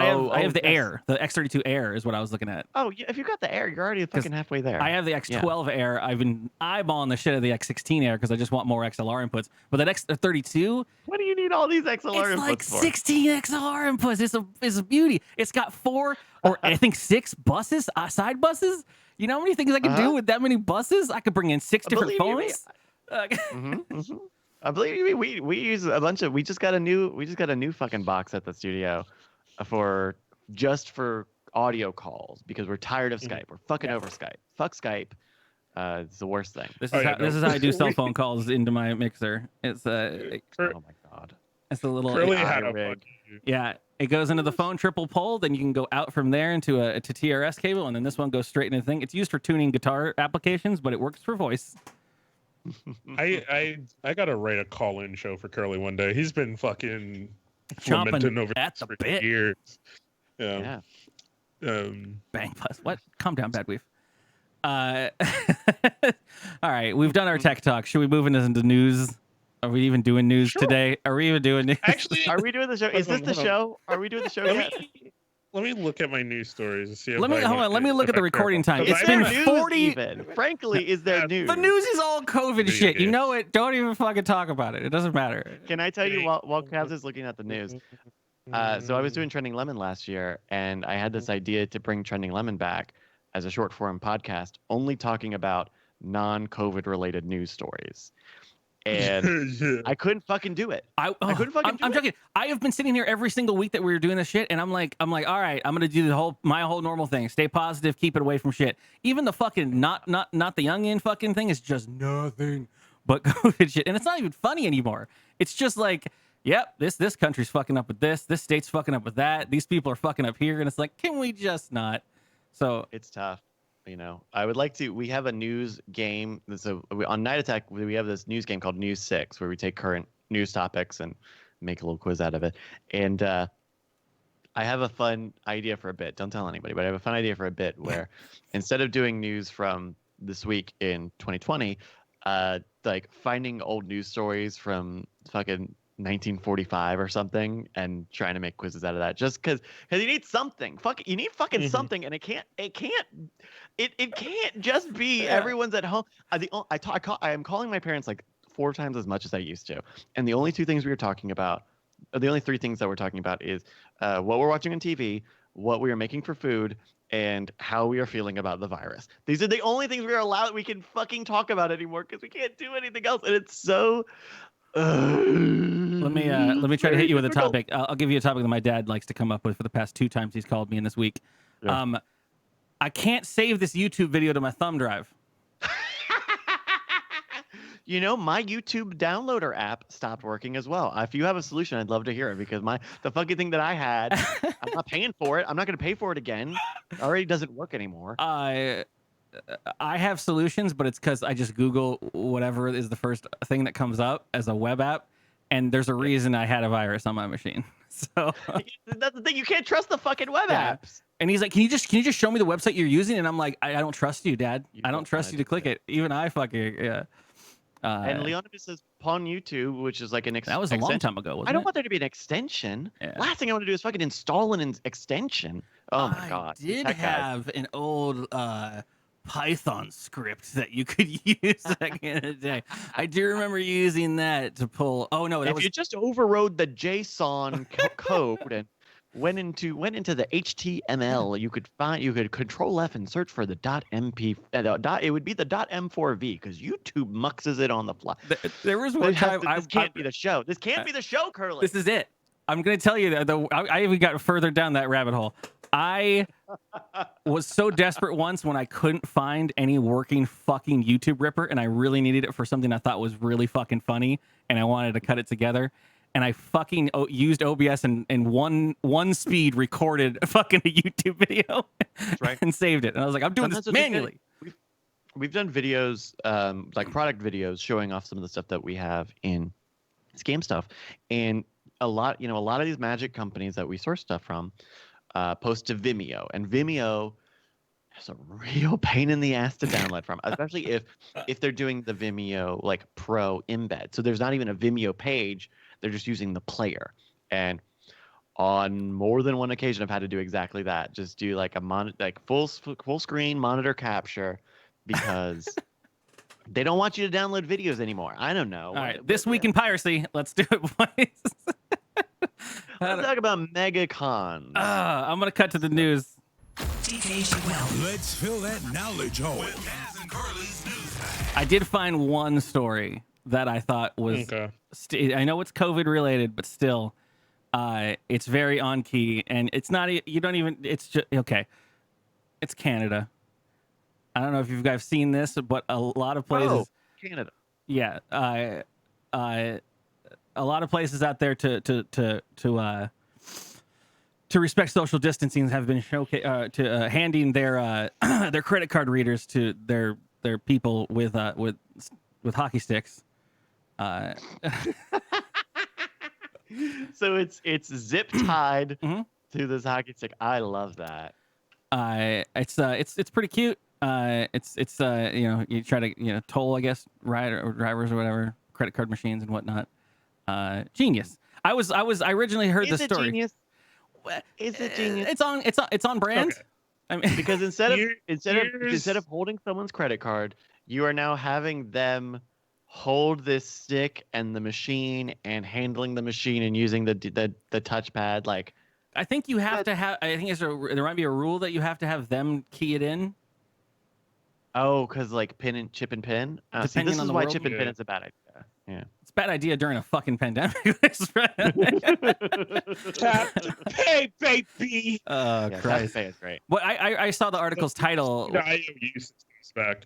yes. Air. The X32 Air is what I was looking at. Oh, yeah, if you got the Air, you're already fucking halfway there. I have the X12 Air. I've been eyeballing the shit of the X16 Air because I just want more XLR inputs. But that X32, What do you need all these XLR it's inputs like for? 16 XLR inputs. It's a beauty. It's got 4 or I think 6 buses, side buses. You know how many things I can do with that many buses? I could bring in 6 different Believe you me, phones. I believe you. We use a bunch of. We just got a new fucking box at the studio for audio calls because we're tired of Skype. We're fucking over Skype. Fuck Skype. It's the worst thing. This is how I do cell phone calls into my mixer. It's Oh my god. it's a little Curly had a rig. fucking... yeah. It goes into the phone triple pole, then you can go out from there into a TRS cable, and then this one goes straight into the thing. It's used for tuning guitar applications, but it works for voice. I gotta write a call-in show for Curly one day. He's been fucking Chomping lamenting over at this the for bit. years. Yeah. Bang plus. What? Calm down, Bad Weave. All right, we've done our tech talk. Should we move into news? Are we even doing news today? Are we even doing news? Actually, Are we doing the show? Is this the Hold on. show? Are we doing the show let yet? me look at my news stories and see if Let me I hold want on. Let me to- look if at the I care recording about- time. Because It's I been have- news 40 even. Frankly, is there news? The news is all COVID Video shit. You games. know it. Don't even fucking talk about it. It doesn't matter. Can I tell you while Kaz is looking at the news? So I was doing Trending Lemon last year, and I had this idea to bring Trending Lemon back as a short form podcast, only talking about non-COVID related news stories. And Yeah. I couldn't fucking do it. I couldn't fucking do I'm it. joking. I have been sitting here every single week that we were doing this shit, and I'm like, all right, I'm gonna do my whole normal thing. Stay positive, keep it away from shit. Even the fucking not the youngin fucking thing is just nothing but COVID shit, and it's not even funny anymore. It's just like, yep, this country's fucking up with this state's fucking up with that, these people are fucking up here, and it's like, can we just not? So It's tough. You know, I would like to. We have a news game. So on Night Attack, we have this news game called News 6, where we take current news topics and make a little quiz out of it. And I have a fun idea for a bit. Don't tell anybody, but I have a fun idea for a bit where instead of doing news from this week in 2020, like finding old news stories from fucking 1945 or something and trying to make quizzes out of that just because you need something. You need fucking something, and it can't just be everyone's at home. I am calling my parents like 4 times as much as I used to, and the only 2 things we were talking about, or the only 3 things that we're talking about is what we're watching on TV, what we are making for food, and how we are feeling about the virus. These are the only things we can fucking talk about anymore because we can't do anything else, and it's so. Let me try to hit you with a difficult. topic. I'll give you a topic that my dad likes to come up with for the past 2 times he's called me in this week. Yeah. I can't save this YouTube video to my thumb drive. You know, my YouTube downloader app stopped working as well. If you have a solution, I'd love to hear it because the fucking thing that I had, I'm not paying for it. I'm not going to pay for it again. It already doesn't work anymore. I have solutions, but it's because I just Google whatever is the first thing that comes up as a web app, and there's a reason I had a virus on my machine. So that's the thing. You can't trust the fucking web apps. And he's like, "Can you just show me the website you're using?" And I'm like, "I don't trust you, Dad. I don't trust you to click it. Even I fucking yeah." And Leonidas says Pawn YouTube, which is like an that was a long time ago. Wasn't I don't it? want there to be an extension. Yeah. Last thing I want to do is fucking install an extension. Oh my god! I did have an old Python script that you could use back in the day. I do remember using that to pull. Oh no, if you just overrode the JSON code and went into the HTML, you could Control F and search for the .mp. It would be the .m4v because YouTube muxes it on the fly. There was one time this can't be the show. This can't be the show, Curly. This is it. I'm gonna tell you that I even got further down that rabbit hole. I was so desperate once when I couldn't find any working fucking YouTube ripper, and I really needed it for something I thought was really fucking funny, and I wanted to cut it together. And I fucking used OBS and one speed recorded fucking a YouTube video and saved it. And I was like, I'm doing this manually. We've done videos, like product videos, showing off some of the stuff that we have in this game stuff, and a lot of these magic companies that we source stuff from post to Vimeo, and Vimeo is a real pain in the ass to download from, especially if they're doing the Vimeo like Pro embed. So there's not even a Vimeo page. They're just using the player. And on more than one occasion, I've had to do exactly that. Just do like full screen monitor capture because they don't want you to download videos anymore. I don't know. All right, this week in piracy, let's do it, boys. Let's talk about MegaCon. I'm gonna cut to the news. dkgWELP. Let's fill that knowledge hole. With Kaz and Curly's news bag. I did find one story that I thought was. Okay. I know it's COVID related, but still, it's very on key, and it's not. You don't even. It's just okay. It's Canada. I don't know if you guys seen this, but a lot of places. Oh, Canada. Yeah. A lot of places out there to respect social distancing have been handing their their credit card readers to their people with hockey sticks. So it's zip tied to this hockey stick. I love that. It's pretty cute. You try to toll, I guess, or drivers or whatever, credit card machines and whatnot. Genius. I originally heard this story. Genius? Is it genius? It's on brand. Okay. I mean, Because instead of holding someone's credit card, you are now having them hold this stick and the machine and handling the machine and using the touchpad. Like, I think you have to have. I think there might be a rule that you have to have them key it in. oh, because like chip and pin. See, Depending this on is the why world. chip and pin Yeah. is a bad idea. Yeah. It's a bad idea during a fucking pandemic. Tap to pay, baby. Oh Yeah, Christ! Pay is great. Well, I saw the article's title. The IOU systems back.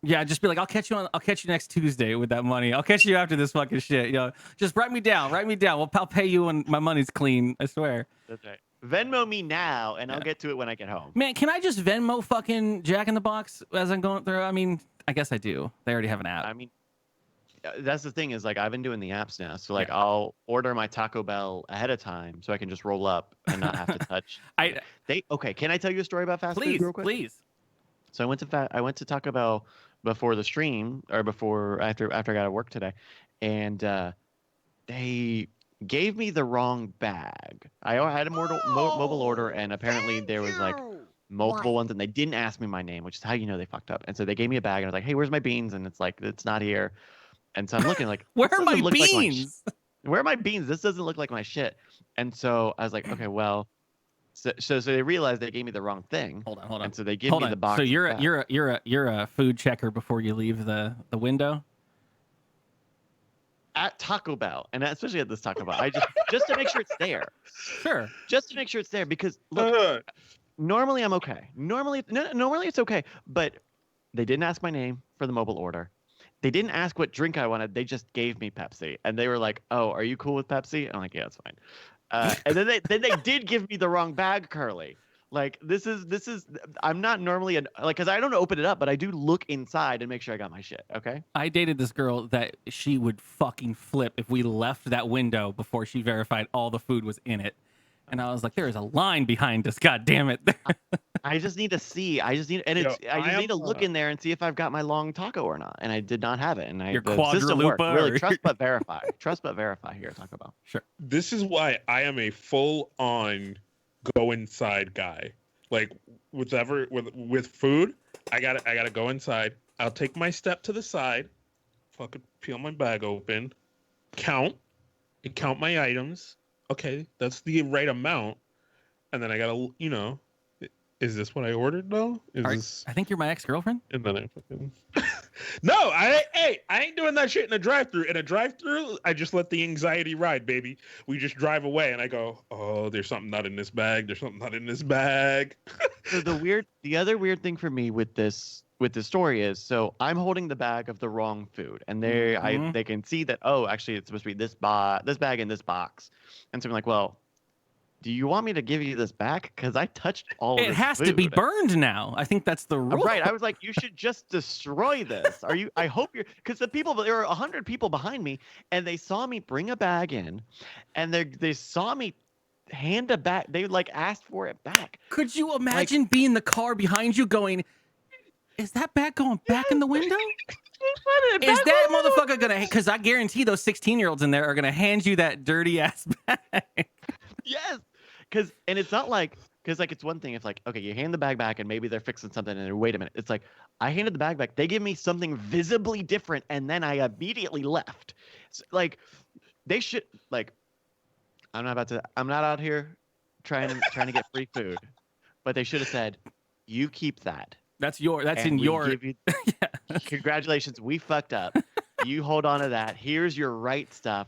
Yeah, just be like, I'll catch you next Tuesday with that money. I'll catch you after this fucking shit. Just write me down. Well, I'll pay you when my money's clean. I swear. That's right. Venmo me now, and I'll get to it when I get home. Man, can I just Venmo fucking Jack in the Box as I'm going through? I mean, I guess I do. They already have an app. I mean, that's the thing is like I've been doing the apps now, so like Yeah. I'll order my Taco Bell ahead of time so I can just roll up and not have to touch. Okay. Can I tell you a story about fast Please, food real quick? please. So I went to Taco Bell before the stream or after I got to work today, and they gave me the wrong bag. I had a mobile order, and apparently there was like multiple ones, and they didn't ask me my name, which is how you know they fucked up. And so they gave me a bag, and I was like, "Hey, where's my beans?" And it's like, "It's not here." And so I'm looking like, Where "This are my doesn't look like my beans? where are my beans? This doesn't look like my shit." And so I was like, "Okay, well." So they realized they gave me the wrong thing. Hold on. And so they give me the box. So of that. you're a food checker before you leave the window. At Taco Bell, and especially at this Taco Bell, I just to make sure it's there. Sure. Just to make sure it's there, because look, normally I'm okay. Normally it's okay, but they didn't ask my name for the mobile order. They didn't ask what drink I wanted. They just gave me Pepsi, and they were like, "Oh, are you cool with Pepsi?" I'm like, "Yeah, it's fine." And then they did give me the wrong bag, Curly. Like this is I'm not normally because I don't open it up, but I do look inside and make sure I got my shit. Okay. I dated this girl that she would fucking flip if we left that window before she verified all the food was in it. And I was like, there is a line behind us. God damn it. I just need to see. I just need to look in there and see if I've got my long taco or not. And I did not have it. And Your the system worked. quadrupa Really, or- trust but verify. Trust but verify here at Taco Bell. Sure. This is why I am a full-on go inside guy. Like with food, I gotta go inside. I'll take my step to the side, fucking peel my bag open, count my items. Okay, that's the right amount, and then I gotta, is this what I ordered though? I think you're my ex-girlfriend. And then I fucking no, I ain't doing that shit in a drive-through. In a drive-through, I just let the anxiety ride, baby. We just drive away, and I go, oh, there's something not in this bag. There's something not in this bag. So the other weird thing for me with this story is, so I'm holding the bag of the wrong food, and they can see that, oh, actually it's supposed to be this bag in this box, and so I'm like, well, do you want me to give you this back? Because I touched all of It this has to be food. burned now. I think that's the rule. Right. I was like, you should just destroy this. I hope you're, because there were 100 people behind me, and they saw me bring a bag in, and they saw me hand a bag. They like asked for it back. Could you imagine being the car behind you going, is that bag going back in the window? Is that motherfucker gonna, because I guarantee those 16-year-olds in there are gonna hand you that dirty ass bag. Yes. And it's not like, because like it's one thing if like, okay, you hand the bag back and maybe they're fixing something and wait a minute. It's like, I handed the bag back. They give me something visibly different, and then I immediately left. So, like, they should, like, I'm not out here trying to get free food, but they should have said, you keep that. That's and in we your give you- Congratulations, we fucked up. You hold on to that. Here's your right stuff.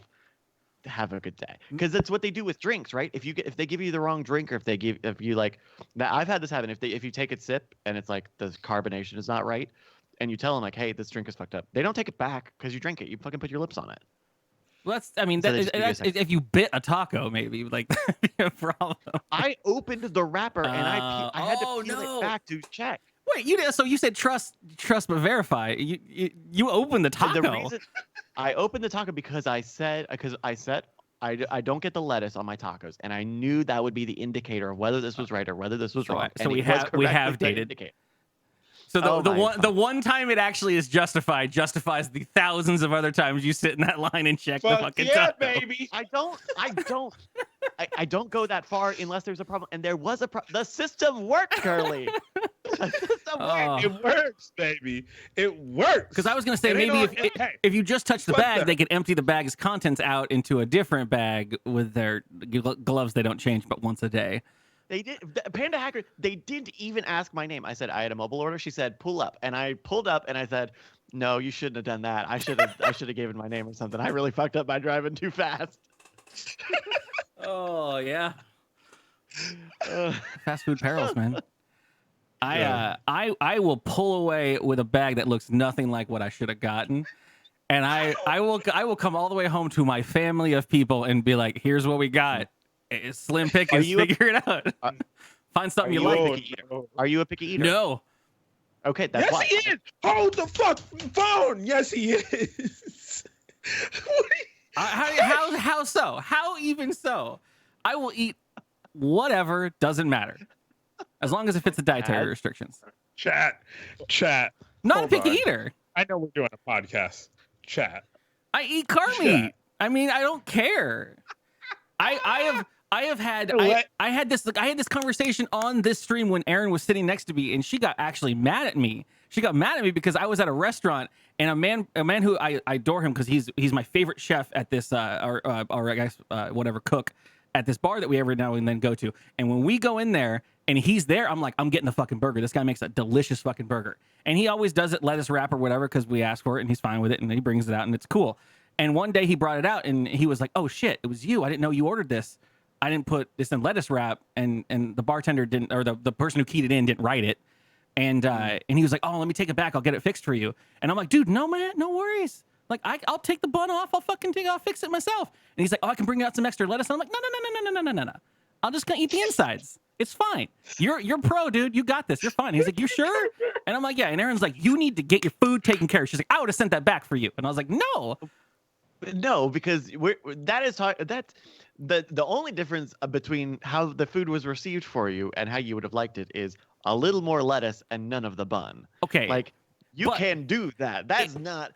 Have a good day, because that's what they do with drinks, right? If they give you the wrong drink, or if you like that, I've had this happen. If you take a sip and it's like the carbonation is not right, and you tell them like, hey, this drink is fucked up, they don't take it back because you drink it. You fucking put your lips on it. Well, I mean, So they just give you a second. if you bit a taco, maybe like that'd be a problem. I opened the wrapper and I had to peel no. it back to check. Wait, you said trust but verify. You opened the taco. The reason I opened the taco because I said I don't get the lettuce on my tacos, and I knew that would be the indicator of whether this was right or whether this was wrong. So and we it was have correctly dated. indicated. So Oh the my the one time it actually is justifies the thousands of other times you sit in that line and check the Fuck fucking yeah, taco. baby. I don't go that far unless there's a problem, and there was a problem. The system worked, Curly. The system worked. It works, baby. It works. Because I was going to say, It ain't maybe all- hey, if you just touch the fuck bag, that. they could empty the bag's contents out into a different bag with their gloves they don't change but once a day. They did. Panda Hacker, they didn't even ask my name. I said, I had a mobile order. She said, pull up. And I pulled up and I said, no, you shouldn't have done that. I should have given my name or something. I really fucked up by driving too fast. Oh, yeah. Fast food perils, man. I will pull away with a bag that looks nothing like what I should have gotten. And I will come all the way home to my family of people and be like, here's what we got. It's slim pickings. Figure it out. Find something you like. Are you a picky eater? No. Okay, that's Yes, why. he is. Hold the fuck phone. Yes, he is. How so? How even so? I will eat whatever, doesn't matter. As long as it fits the dietary restrictions. Chat. Not Hold a picky on. eater. I know we're doing a podcast. Chat. I eat car meat. I mean, I don't care. I had this conversation on this stream when Aaron was sitting next to me, and she got actually mad at me. She got mad at me because I was at a restaurant, and a man who I adore him because he's my favorite chef at this or I guess whatever cook at this bar that we every now and then go to. And when we go in there and he's there, I'm like, I'm getting the fucking burger. This guy makes a delicious fucking burger, and he always does it lettuce wrap or whatever because we ask for it, and he's fine with it, and he brings it out, and it's cool. And one day he brought it out, and he was like, "Oh shit, it was you! I didn't know you ordered this. I didn't put this in lettuce wrap," and the bartender didn't, or the person who keyed it in didn't write it. And he was like, "Oh, let me take it back. I'll get it fixed for you." And I'm like, "Dude, no man, no worries. Like I'll take the bun off. I'll fix it myself." And he's like, "Oh, I can bring out some extra lettuce." And I'm like, "No. I'm just gonna eat the insides. It's fine. You're pro, dude. You got this. You're fine." He's like, "You sure?" And I'm like, "Yeah." And Aaron's like, "You need to get your food taken care of." She's like, "I would have sent that back for you." And I was like, "No, because that's the only difference between how the food was received for you and how you would have liked it is a little more lettuce and none of the bun." Okay. Like you can do that. That's not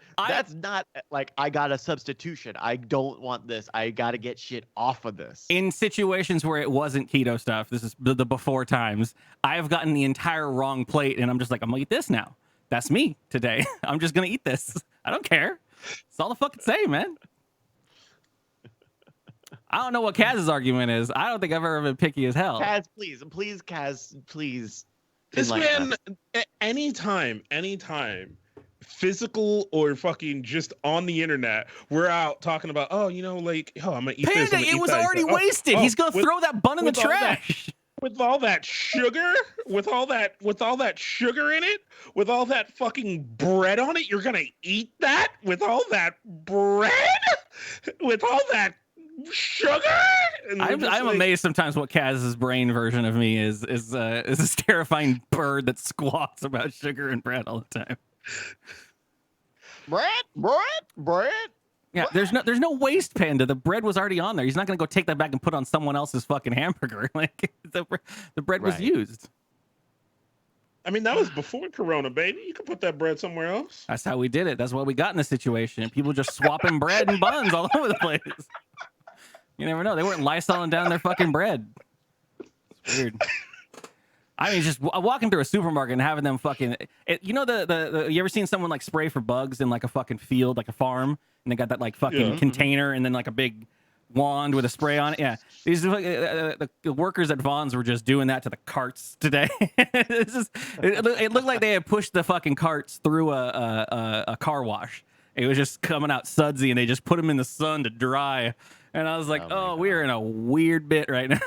like I got a substitution. I don't want this. I got to get shit off of this. In situations where it wasn't keto stuff, this is the before times, I have gotten the entire wrong plate, and I'm just like, I'm gonna eat this now. That's me today. I'm just gonna eat this. I don't care. It's all the fucking same, man. I don't know what Kaz's argument is. I don't think I've ever been picky as hell. Kaz, please, Kaz, please. This man, anytime, physical or fucking just on the internet, we're out talking about, oh, I'm gonna eat this. Panda, it was already wasted. He's gonna throw that bun in the trash. With all that sugar, with all that sugar in it, with all that fucking bread on it, you're gonna eat that with all that bread, with all that sugar. I'm amazed sometimes what Kaz's brain version of me is this terrifying bird that squawks about sugar and bread all the time. Bread. Yeah, there's no waste, Panda. The bread was already on there. He's not gonna go take that back and put on someone else's fucking hamburger. Like the bread was used. I mean, that was before Corona, baby. You could put that bread somewhere else. That's how we did it. That's why we got in this situation. People just swapping bread and buns all over the place. You never know. They weren't Lysoling down their fucking bread. It's weird. I mean, just walking through a supermarket and having them fucking, you ever seen someone like spray for bugs in like a fucking field, like a farm, and they got that like fucking container and then like a big wand with a spray on it? Yeah, these the workers at Vaughn's were just doing that to the carts today. It looked like they had pushed the fucking carts through a car wash. It was just coming out sudsy, and they just put them in the sun to dry. And I was like, oh we are in a weird bit right now.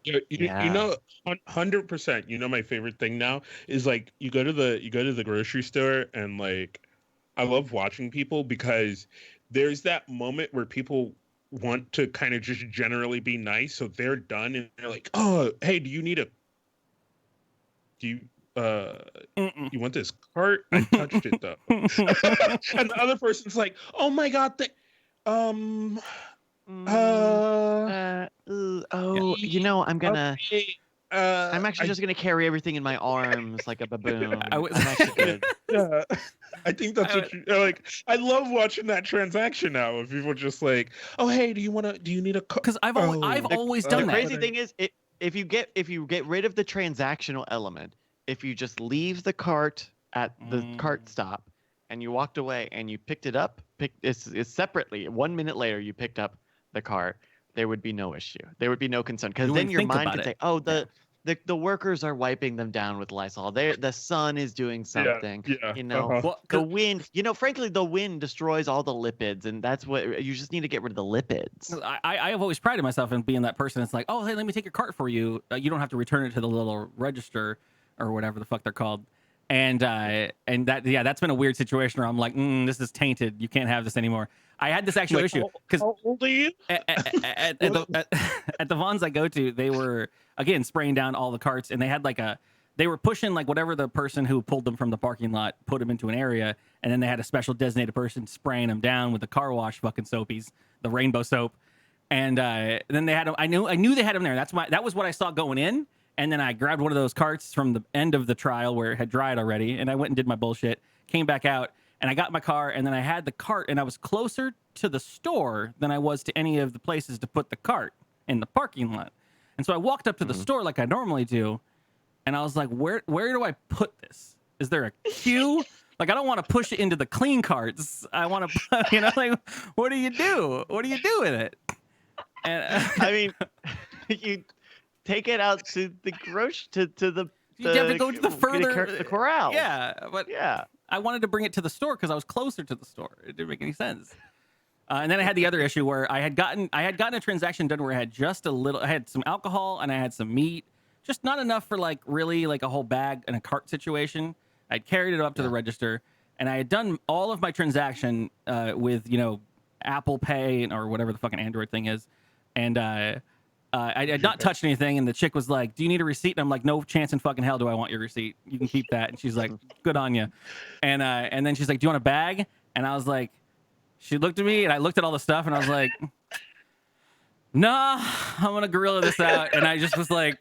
You know, 100%. You know, my favorite thing now is like you go to the grocery store, and like I love watching people because there's that moment where people want to kind of just generally be nice, so they're done and they're like, oh, hey, do you want this cart? I touched it though. And the other person's like, oh my god, I'm gonna. Okay, I'm actually just gonna carry everything in my arms like a baboon. I'm actually good. Yeah, I think that's what you like. I love watching that transaction now of people just like, oh hey, do you need a cart? Because I've always done that. The crazy thing is, if you get rid of the transactional element, if you just leave the cart at the cart stop and you walked away and you picked it up, it's separately. 1 minute later, you picked up the cart. There would be no issue. There would be no concern because then your mind could say, "Oh, the workers are wiping them down with Lysol. The sun is doing something. Yeah. You know, Uh-huh. the wind. You know, frankly, the wind destroys all the lipids, and that's what you just need to get rid of the lipids." I have always prided myself in being that person that's like, oh, hey, let me take your cart for you. You don't have to return it to the little register or whatever the fuck they're called. And that's been a weird situation where I'm like, this is tainted. You can't have this anymore. I had this actual issue because how old are you? At the Vons I go to, they were again spraying down all the carts, and they had they were pushing like whatever the person who pulled them from the parking lot put them into an area, and then they had a special designated person spraying them down with the car wash fucking soapies, the rainbow soap, and then they had them. I knew they had them there. That was what I saw going in. And then I grabbed one of those carts from the end of the trial where it had dried already, and I went and did my bullshit, came back out, and I got in my car, and then I had the cart, and I was closer to the store than I was to any of the places to put the cart in the parking lot. And so I walked up to the store like I normally do, and I was like, where do I put this? Is there a queue? Like, I don't want to push it into the clean carts. I want to, like, what do you do? What do you do with it? And I mean, you take it out to the to the. You have to go to the further the corral. Yeah, but yeah, I wanted to bring it to the store because I was closer to the store. It didn't make any sense. And then I had the other issue where I had gotten a transaction done where I had just a little. I had some alcohol and I had some meat, just not enough for like really like a whole bag in a cart situation. I'd carried it up to the register, and I had done all of my transaction with Apple Pay or whatever the fucking Android thing is, and I had not touched anything. And the chick was like, "Do you need a receipt?" And I'm like, "No chance in fucking hell do I want your receipt. You can keep that." And she's like, "Good on you." And then she's like, "Do you want a bag?" And I was like, she looked at me, and I looked at all the stuff, and I was like, "Nah, I'm gonna gorilla this out." And I just was like,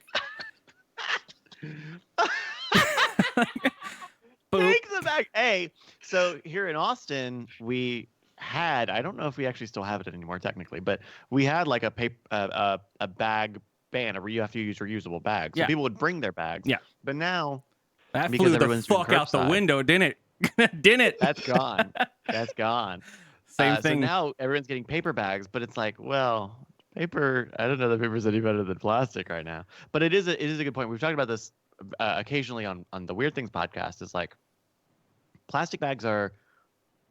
take the bag. Hey, so here in Austin, we had, I don't know if we actually still have it anymore technically, but we had like a bag ban where you have to use reusable bags. So people would bring their bags. Yeah. But now that flew the fuck out the window, didn't it? Didn't it? That's gone. That's gone. Same thing. So now everyone's getting paper bags, but it's like, well, paper, I don't know that paper's any better than plastic right now. But it is a good point. We've talked about this occasionally on the Weird Things podcast. Is like plastic bags are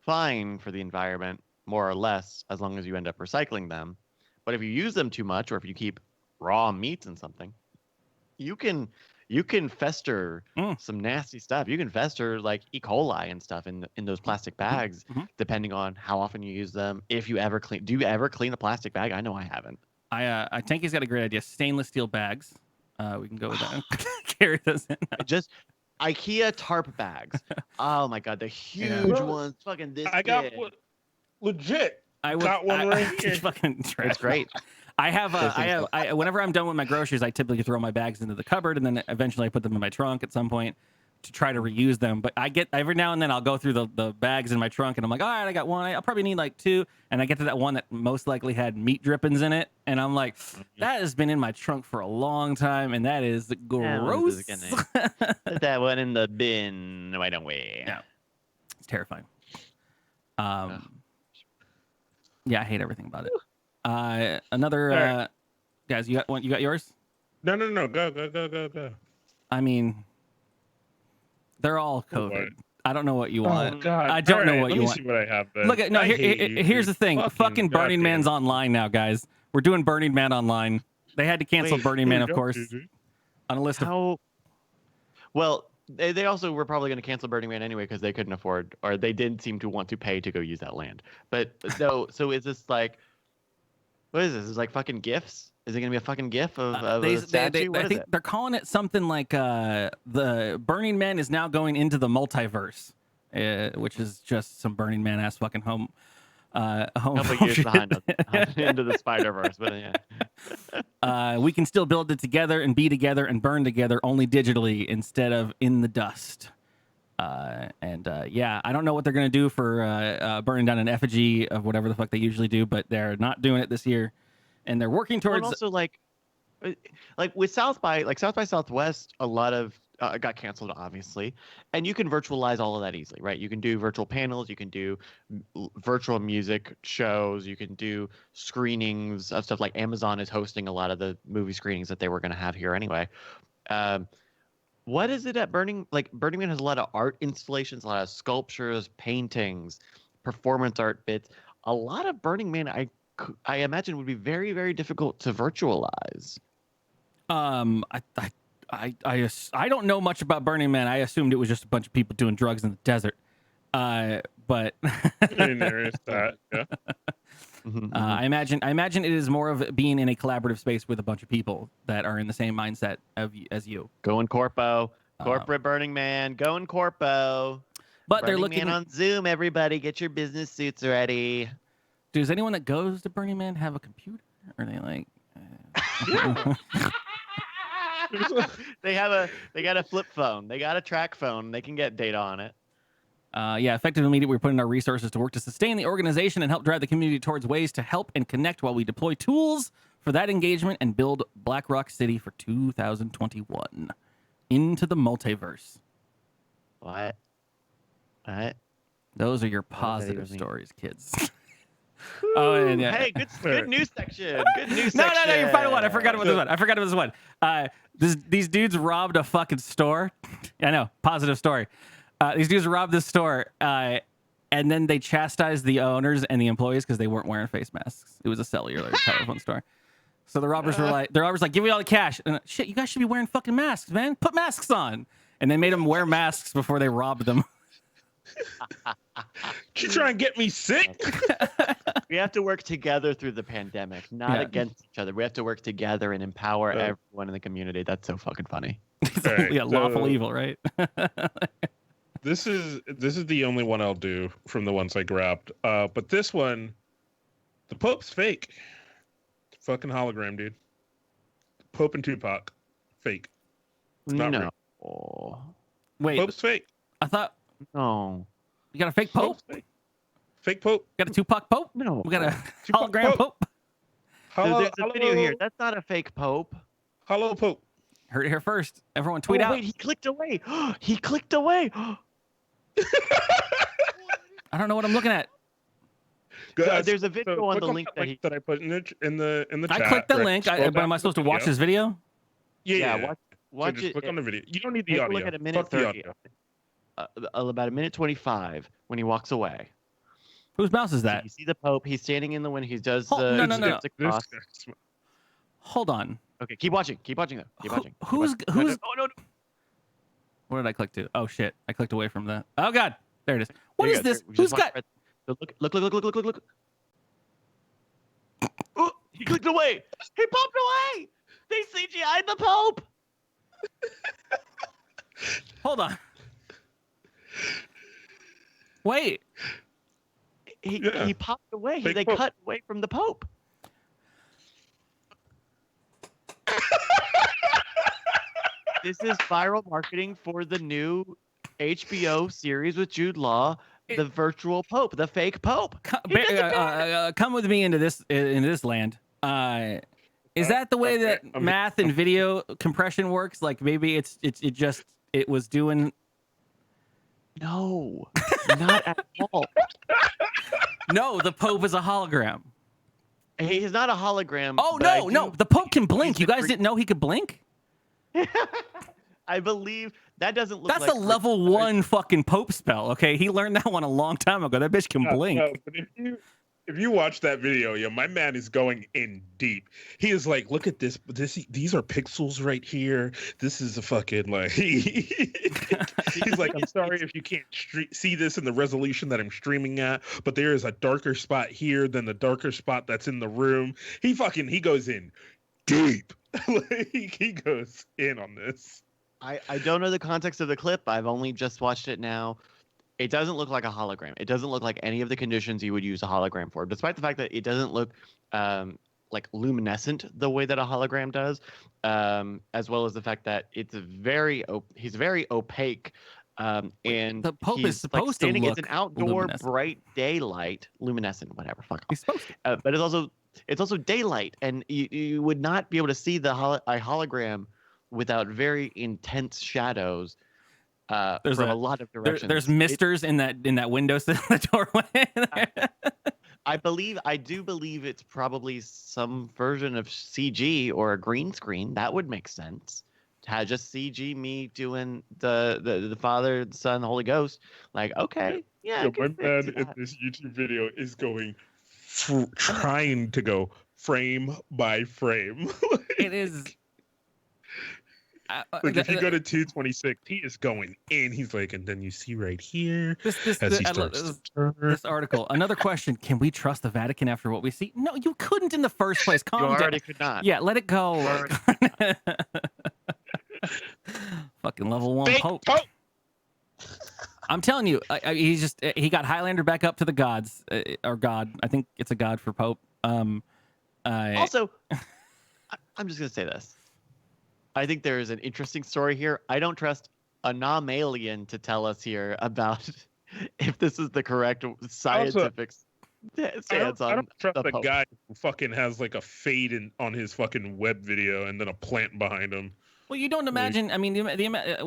fine for the environment, more or less, as long as you end up recycling them. But if you use them too much, or if you keep raw meats in something, you can fester some nasty stuff. You can fester like E. coli and stuff in those plastic bags, depending on how often you use them. If you ever clean, do you ever clean a plastic bag? I know I haven't. I think he's got a great idea. Stainless steel bags. We can go with that. Carry those in. Just IKEA tarp bags. Oh my god, the huge ones, fucking this. I got legit. I got one right here. Fucking trash. It's great. I whenever I'm done with my groceries, I typically throw my bags into the cupboard, and then eventually I put them in my trunk at some point to try to reuse them. But I get every now and then I'll go through the bags in my trunk, and I'm like, all right, I got one. I'll probably need like two, and I get to that one that most likely had meat drippings in it, and I'm like, that has been in my trunk for a long time, and that is gross. Put that one in the bin. Why don't we? Yeah, it's terrifying. Yeah, I hate everything about it. Another right. Guys, you got one? You got yours? No. Go. I mean, they're all COVID. I don't know what you want. Oh, God. I don't know what you Let me want. see what I have then. Look at no. Here's the thing. Fucking Burning Man's online now, guys. We're doing Burning Man online. They had to cancel Burning Man, of course, on a list of. Well, they also were probably going to cancel Burning Man anyway because they couldn't afford, or they didn't seem to want to pay to go use that land. But so is this like, what is this? Is like fucking GIFs? Is it going to be a fucking GIF of a statue? I think they're calling it something like the Burning Man is now going into the multiverse, which is just some Burning Man ass fucking home. Couple years behind us into the Spider-Verse, but yeah. We can still build it together and be together and burn together, only digitally instead of in the dust. Yeah, I don't know what they're gonna do for burning down an effigy of whatever the fuck they usually do, but they're not doing it this year, and they're working towards. Well, and also like with South by Southwest, a lot of got canceled, obviously, and you can virtualize all of that easily, right? You can do virtual panels, you can do virtual music shows, you can do screenings of stuff. Like Amazon is hosting a lot of the movie screenings that they were going to have here anyway. What is it at Burning Man has a lot of art installations, a lot of sculptures, paintings, performance art bits. A lot of Burning Man, I imagine, would be very, very difficult to virtualize. I don't know much about Burning Man. I assumed it was just a bunch of people doing drugs in the desert. But there is that. Yeah. I imagine it is more of being in a collaborative space with a bunch of people that are in the same mindset as you. Going corpo, corporate Burning Man, going corpo. But Burning they're looking Man on Zoom. Everybody, get your business suits ready. Does anyone that goes to Burning Man have a computer? Or are they like? They got a flip phone. They got a track phone. They can get data on it. Yeah, effective and immediate. We're putting our resources to work to sustain the organization and help drive the community towards ways to help and connect while we deploy tools for that engagement and build Black Rock City for 2021 into the multiverse. What? What? Those are your What does that positive even mean? stories, kids. Oh, and yeah. Hey, good news section. Good news No, section. no, you're fine. What? I forgot about this one. These dudes robbed a fucking store. I know, positive story. These dudes robbed this store, and then they chastised the owners and the employees because they weren't wearing face masks. It was a cellular telephone store. So the robbers were like, give me all the cash. And shit, you guys should be wearing fucking masks, man. Put masks on. And they made them wear masks before they robbed them. You trying to get me sick? We have to work together through the pandemic, not against each other. We have to work together and empower everyone in the community. That's so fucking funny. It's only lawful evil, right? This is the only one I'll do from the ones I grabbed. But this one, the Pope's fake. Fucking hologram, dude. Pope and Tupac, fake. Not no. real. Wait, Pope's fake. I thought No. you got a fake Pope? Pope's fake. Fake Pope. Got a Tupac Pope? No. We got a Tupac hologram Pope? There's a video here. That's not a fake Pope. Hello, Pope. Heard it here first. Everyone tweet out. Wait, he clicked away. He clicked away. I don't know what I'm looking at. There's a video on click the link that I put in the chat. I clicked the right? link. Scroll But down am I to supposed to the watch video. this video? Yeah. watch just it. click on the video. You don't need the Take a audio. look at a minute Fuck the 30. audio. About a minute 25 when he walks away. Whose mouse is So that? you see the Pope. He's standing in the when he does Hold- the. no. steps across. Hold on. Okay, keep watching. Keep watching though. Keep watching. Keep Who's watching. who's? Oh no. What did I click to? Oh shit! I clicked away from that. Oh god, there it is. What There is you go. this? There- Who's just watch got? right- Look. Oh, he clicked away. He popped away. They CGI'd the Pope. Hold on. Wait. He popped away. Fake They Pope. cut away from the Pope. This is viral marketing for the new HBO series with Jude Law, The Virtual Pope, the fake Pope. Come with me into this land. Is that the way that math and video compression works? Like maybe it was doing. No, not at all. No, the Pope is a hologram. He's not a hologram. Oh but I no, do the Pope can believe blink. he's You the guys didn't know he could blink? I believe that doesn't look That's like a level 1 fucking Pope spell. Okay, he learned that one a long time ago. That bitch can blink. No, but if you watch that video, my man is going in deep. He is like, look at this. These are pixels right here. This is a fucking like. He's like, I'm sorry if you can't see this in the resolution that I'm streaming at, but there is a darker spot here than the darker spot that's in the room. He goes in deep. Like, he goes in on this. I don't know the context of the clip. I've only just watched it now. It doesn't look like a hologram. It doesn't look like any of the conditions you would use a hologram for, despite the fact that it doesn't look like luminescent the way that a hologram does, as well as the fact that it's he's very opaque. And the Pope is supposed to standing, look it's an outdoor luminescent. Bright daylight, luminescent, whatever. Fuck off. He's supposed to. But it's also daylight, and you would not be able to see a hologram without very intense shadows from a lot of directions. There's misters in that window in the doorway. I do believe it's probably some version of CG or a green screen. That would make sense. To have just CG me doing the Father, the Son, the Holy Ghost. Like, okay, yeah. My man in this YouTube video is going trying to go frame by frame. It is. Like if you go to 226, he is going in. He's like, and then you see right here this article. Another question: can we trust the Vatican after what we see? No, you couldn't in the first place. You already could not. Yeah, let it go. Fucking level 1 Fake Pope. Pope. I'm telling you, he got Highlander back up to the gods or God. I think it's a god for Pope. Also, I'm just gonna say this. I think there is an interesting story here. I don't trust a non-alien to tell us here about if this is the correct scientific stance I on don't trust the a Pope. guy who fucking has like a fade on his fucking web video and then a plant behind him. Well, you don't imagine. I mean,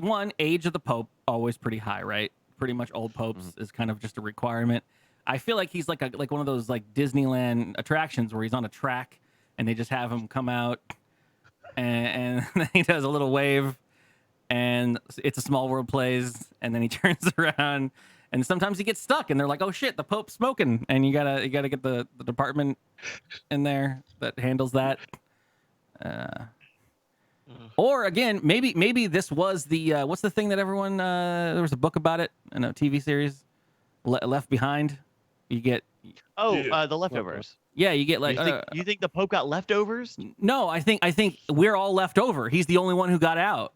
one age of the Pope always pretty high, right? Pretty much old popes is kind of just a requirement. I feel like he's like one of those like Disneyland attractions where he's on a track and they just have him come out and then he does a little wave and It's a Small World plays and then he turns around and sometimes he gets stuck and they're like, oh shit, the Pope's smoking, and you gotta get the department in there that handles that. Or again, maybe this was the what's the thing that everyone there was a book about it and a TV series, Left Behind. You get the leftovers. yeah, you get like You think the Pope got leftovers? no, I think we're all left over. He's the only one who got out.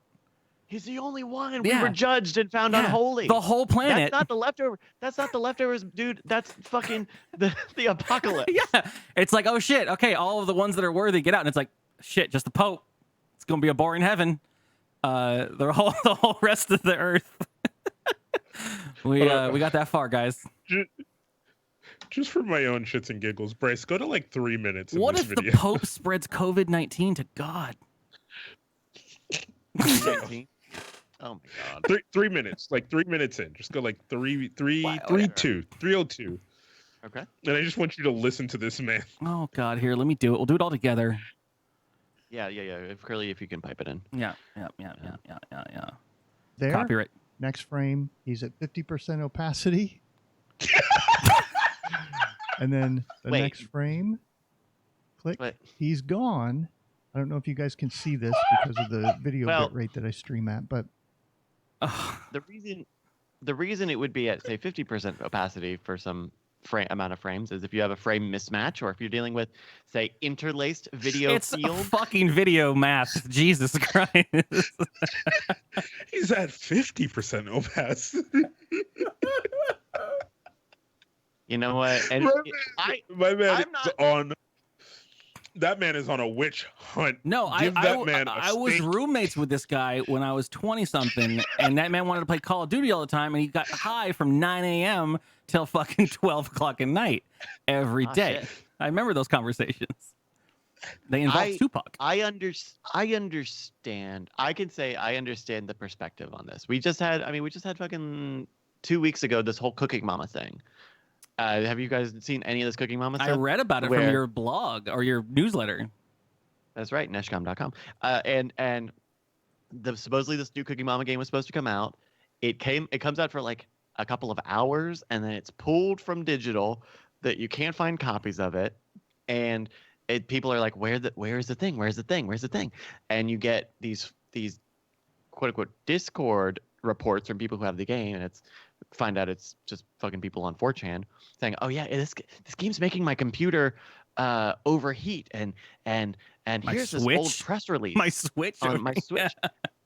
He's the only one. Yeah. We were judged and found Yeah, unholy. the whole planet. That's not the leftover. That's not the leftovers, dude. That's fucking the apocalypse. Yeah, it's like, oh shit, okay, all of the ones that are worthy get out, and it's like shit, just the Pope. It's gonna be a boring heaven. The whole rest of the earth. we got that far, guys. Just for my own shits and giggles, Bryce, go to like 3 minutes. In What this if video. the Pope spreads COVID-19 to God? Oh my god. 3 minutes, like 3 minutes in, just go like 3:02. Okay. And I just want you to listen to this man. Oh God, here, let me do it. We'll do it all together. Yeah. If Curly, if you can pipe it in. Yeah. There. Copyright. Next frame, he's at 50% opacity. And then the Wait. next frame, click, Wait. he's gone. I don't know if you guys can see this because of the video Well- bit rate that I stream at, but The reason it would be at say 50% opacity for some amount of frames is if you have a frame mismatch, or if you're dealing with say interlaced video It's a field. fucking video math. Jesus Christ. He's at 50% opacity. You know what? And My man I'm is not- on. That man is on a witch hunt. No, Give that man a I was steak. roommates with this guy when I was 20 something, and that man wanted to play Call of Duty all the time, and he got high from 9 a.m. till fucking 12 o'clock at night every day. shit. I remember those conversations. They involved Tupac. I understand. I can say I understand the perspective on this. We just had fucking 2 weeks ago this whole Cooking Mama thing. Have you guys seen any of this Cooking Mama stuff? I read about it from your blog or your newsletter. That's right, neshcom.com. And supposedly this new Cooking Mama game was supposed to come out. It comes out for like a couple of hours, and then it's pulled from digital that you can't find copies of it. And people are like, where is the thing? Where's the thing? Where's the thing? And you get these quote unquote Discord reports from people who have the game, and find out it's just fucking people on 4chan saying, oh yeah, this game's making my computer overheat, and here's this old press release. My Switch. On my Switch.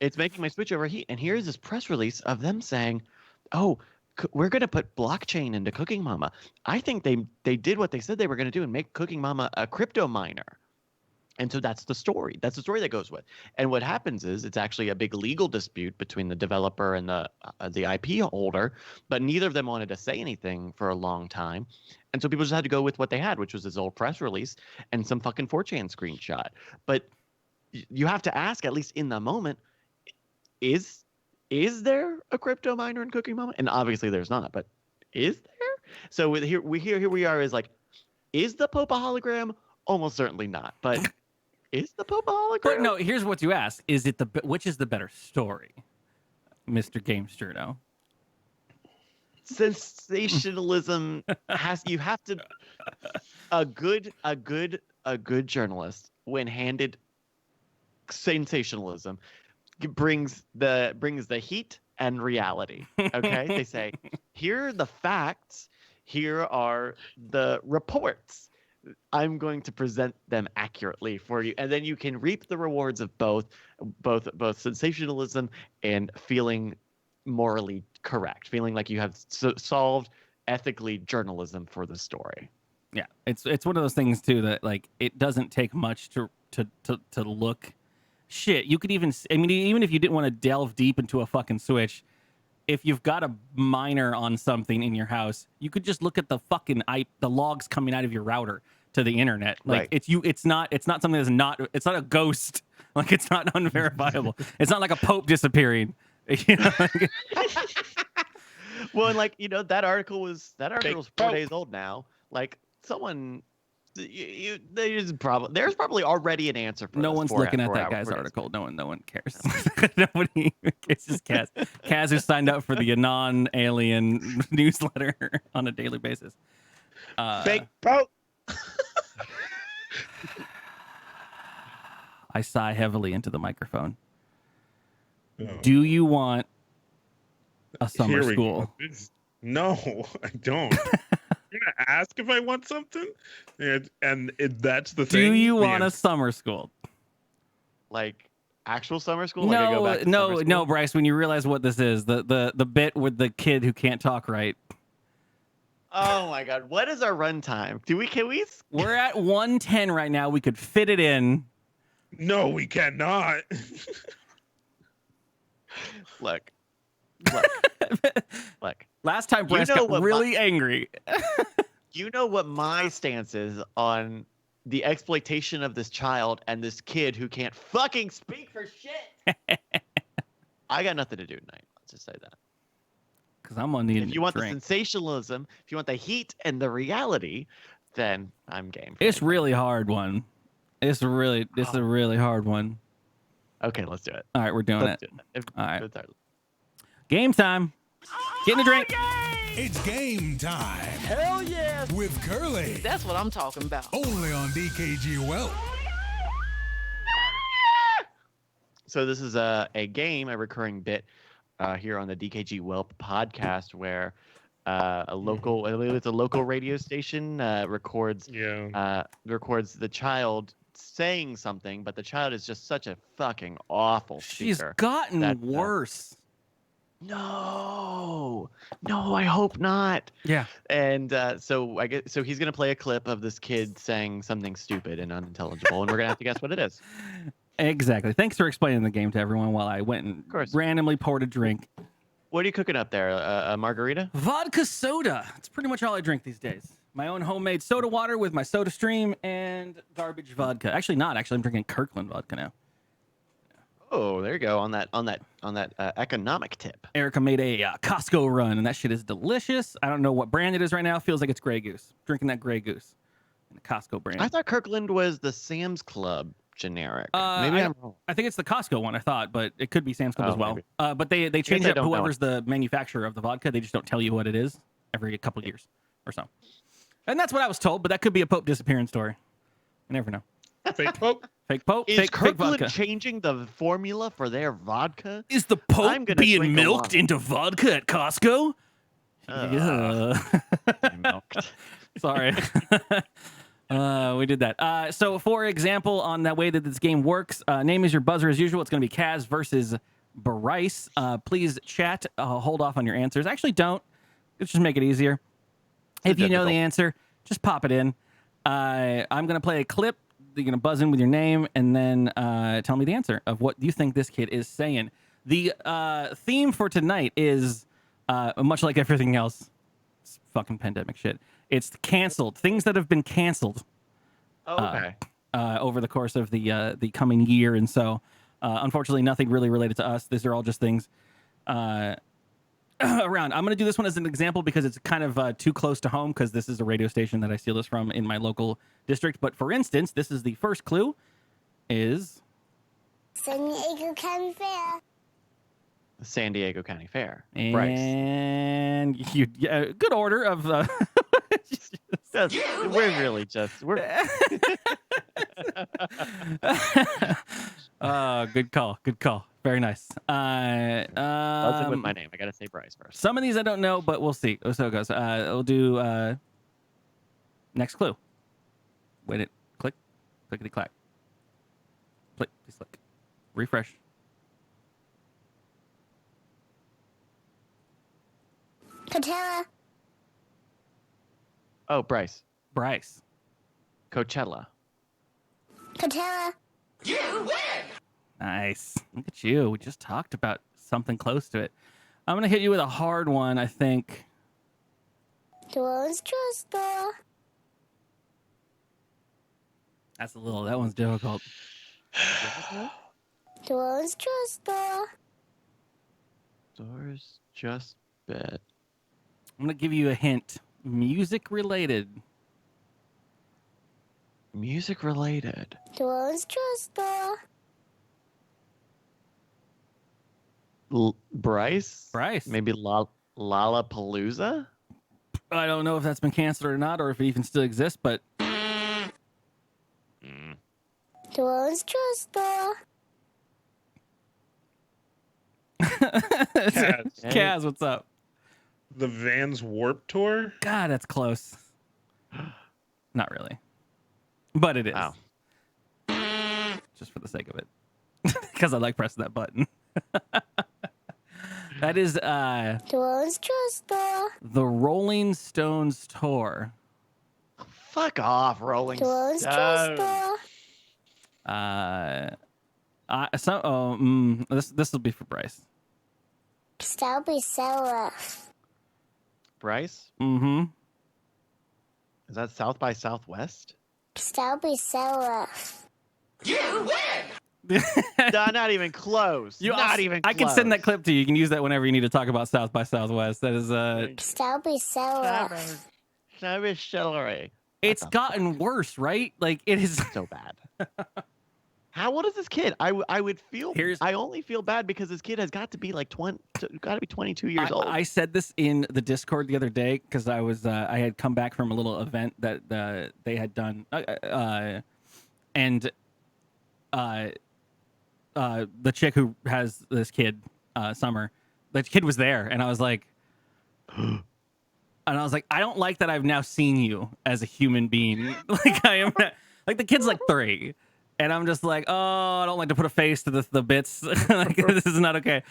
It's making my Switch overheat, and here's this press release of them saying, oh, we're going to put blockchain into Cooking Mama. I think they did what they said they were going to do and make Cooking Mama a crypto miner. And so that's the story. That's the story that goes with. And what happens is it's actually a big legal dispute between the developer and the IP holder, but neither of them wanted to say anything for a long time. And so people just had to go with what they had, which was this old press release and some fucking 4chan screenshot. But you have to ask, at least in the moment, is there a crypto miner in Cooking Mama? And obviously there's not, but is there? So here we are is like, is the Pope a hologram? Almost certainly not. But is the Pope a hologram? But no, here's what you ask: which is the better story, Mr. Game Sturdo? Sensationalism a good journalist, when handed sensationalism, brings the heat and reality. Okay, they say, here are the facts, here are the reports. I'm going to present them accurately for you, and then you can reap the rewards of both sensationalism and feeling morally correct, feeling like you have solved ethically journalism for the story. Yeah, it's one of those things too that like it doesn't take much to look. Shit, you could even, I mean, even if you didn't want to delve deep into a fucking Switch, if you've got a miner on something in your house, you could just look at the fucking the logs coming out of your router to the internet. Like Right. it's not something that's not, it's not a ghost. Like it's not unverifiable. It's not like a pope disappearing. You know, like, Well, and like, that article was 4 Pope. days old now. Like someone, there's probably already an answer for no this one's 4 looking at hour- that 4 guy's days article. ago. No one cares. Nobody. It's just Kaz. Kaz who signed up for the non-alien newsletter on a daily basis. Fake Pope. I sigh heavily into the microphone. Oh. Do you want a summer Here we school? go. No, I don't. You're gonna ask if I want something, and that's the thing. Do you the want a answer- summer school? Like actual summer school? Like I go No, back to summer school? no, Bryce. When you realize what this is, the bit with the kid who can't talk right. Oh my god, what is our runtime? Can we? We're at 110 right now. We could fit it in. No, we cannot. Look. Look. Last time Bryce know got what really angry. You know what my stance is on the exploitation of this child and this kid who can't fucking speak for shit. I got nothing to do tonight. Let's just say that. Because I'm gonna need If a you want the drink. sensationalism, if you want the heat and the reality, then I'm game. for It's anything. really hard one. It's a really hard one. Okay, let's do it. All right, we're doing Let's it. do it. All right. It's our- Game time. Getting a drink. It's game time Hell yeah! with Curly. That's what I'm talking about. Only on DKGWELP. So this is a game, a recurring bit here on the dkgWELP podcast, where a local, I believe it's a local radio station, records the child saying something, but the child is just such a fucking awful She's speaker. gotten that, worse. No, I hope not. Yeah. And so he's gonna play a clip of this kid saying something stupid and unintelligible, and we're gonna have to guess what it is. Exactly. Thanks for explaining the game to everyone while I went and course. randomly poured a drink. What are you cooking up there? A margarita? Vodka soda. It's pretty much all I drink these days. My own homemade soda water with my soda stream and garbage vodka. Actually, not. Actually, I'm drinking Kirkland vodka now. Oh, there you go on that economic tip. Erica made a Costco run, and that shit is delicious. I don't know what brand it is right now. Feels like it's Grey Goose. Drinking that Grey Goose, in the Costco brand. I thought Kirkland was the Sam's Club generic. Maybe I'm wrong. I think it's the Costco one. I thought, but it could be Sam's Club Oh, as well. maybe. But they change I up don't know whoever's the manufacturer of the vodka. They just don't tell you what it is every couple years or so. And that's what I was told. But that could be a Pope disappearing story. You never know. Fake Pope. Fake Pope. Is fake Kirkland vodka. changing the formula for their vodka? Is the I'm Pope gonna being drink a milked lot. into vodka at Costco? Yeah. Milked. Sorry. We did that. So, for example, on that way that this game works, name is your buzzer as usual. It's going to be Kaz versus Bryce. Please chat. Hold off on your answers. Actually, don't. Let's just make it easier. If you know the answer, just pop it in. I'm going to play a clip. You're going to buzz in with your name and then tell me the answer of what you think this kid is saying. The theme for tonight is much like everything else. It's fucking pandemic shit. It's canceled. Things that have been canceled Okay. over the course of the coming year. And so, unfortunately, nothing really related to us. These are all just things around. I'm going to do this one as an example because it's kind of too close to home because this is a radio station that I steal this from in my local district. But for instance, this is the first clue is... San Diego County Fair. San Diego County Fair. Bryce. And you, good order of... We're really just... We're... Good call. Good call. Very nice. Let's with my name. I got to say Bryce first. Some of these I don't know, but we'll see. So it goes. We'll do next clue. Wait it. Click. Clickety clack. Click. Please click. Refresh. Patella. Oh, Bryce. Bryce. Coachella. Patella. Nice. Look at you. We just talked about something close to it. I'm gonna hit you with a hard one, I think. The world's true store. That one's difficult. The world's true store. Doors just bit. I'm gonna give you a hint. Music related. Music related. The world's true store. Bryce? Bryce. Maybe Lollapalooza? I don't know if that's been canceled or not, or if it even still exists, but The world's true store. Kaz, what's up? The Vans Warp Tour. God, that's close. Not really, but it is. Oh. Just for the sake of it, because I like pressing that button. That is The world's true store. the Rolling Stones tour. Fuck off, Rolling The world's true Stones. store. This will be for Bryce. Strawberry sour. Bryce? Mm-hmm. Is that South by Southwest? Strawberry sour. Not even close. Not even close. I can send that clip to you. You can use that whenever you need to talk about South by Southwest. That is Strawberry sour. Strawberry celery. it's gotten worse, right? Like it is So bad. How old is this kid? I would feel. I only feel bad because this kid has got to be like 22 years old. I said this in the Discord the other day because I had come back from a little event that they had done, and the chick who has this kid, Summer, the kid was there, and I was like, I don't like that I've now seen you as a human being. Like I am, like the kid's like 3. And I'm just like, oh, I don't like to put a face to the bits. Like, this is not okay.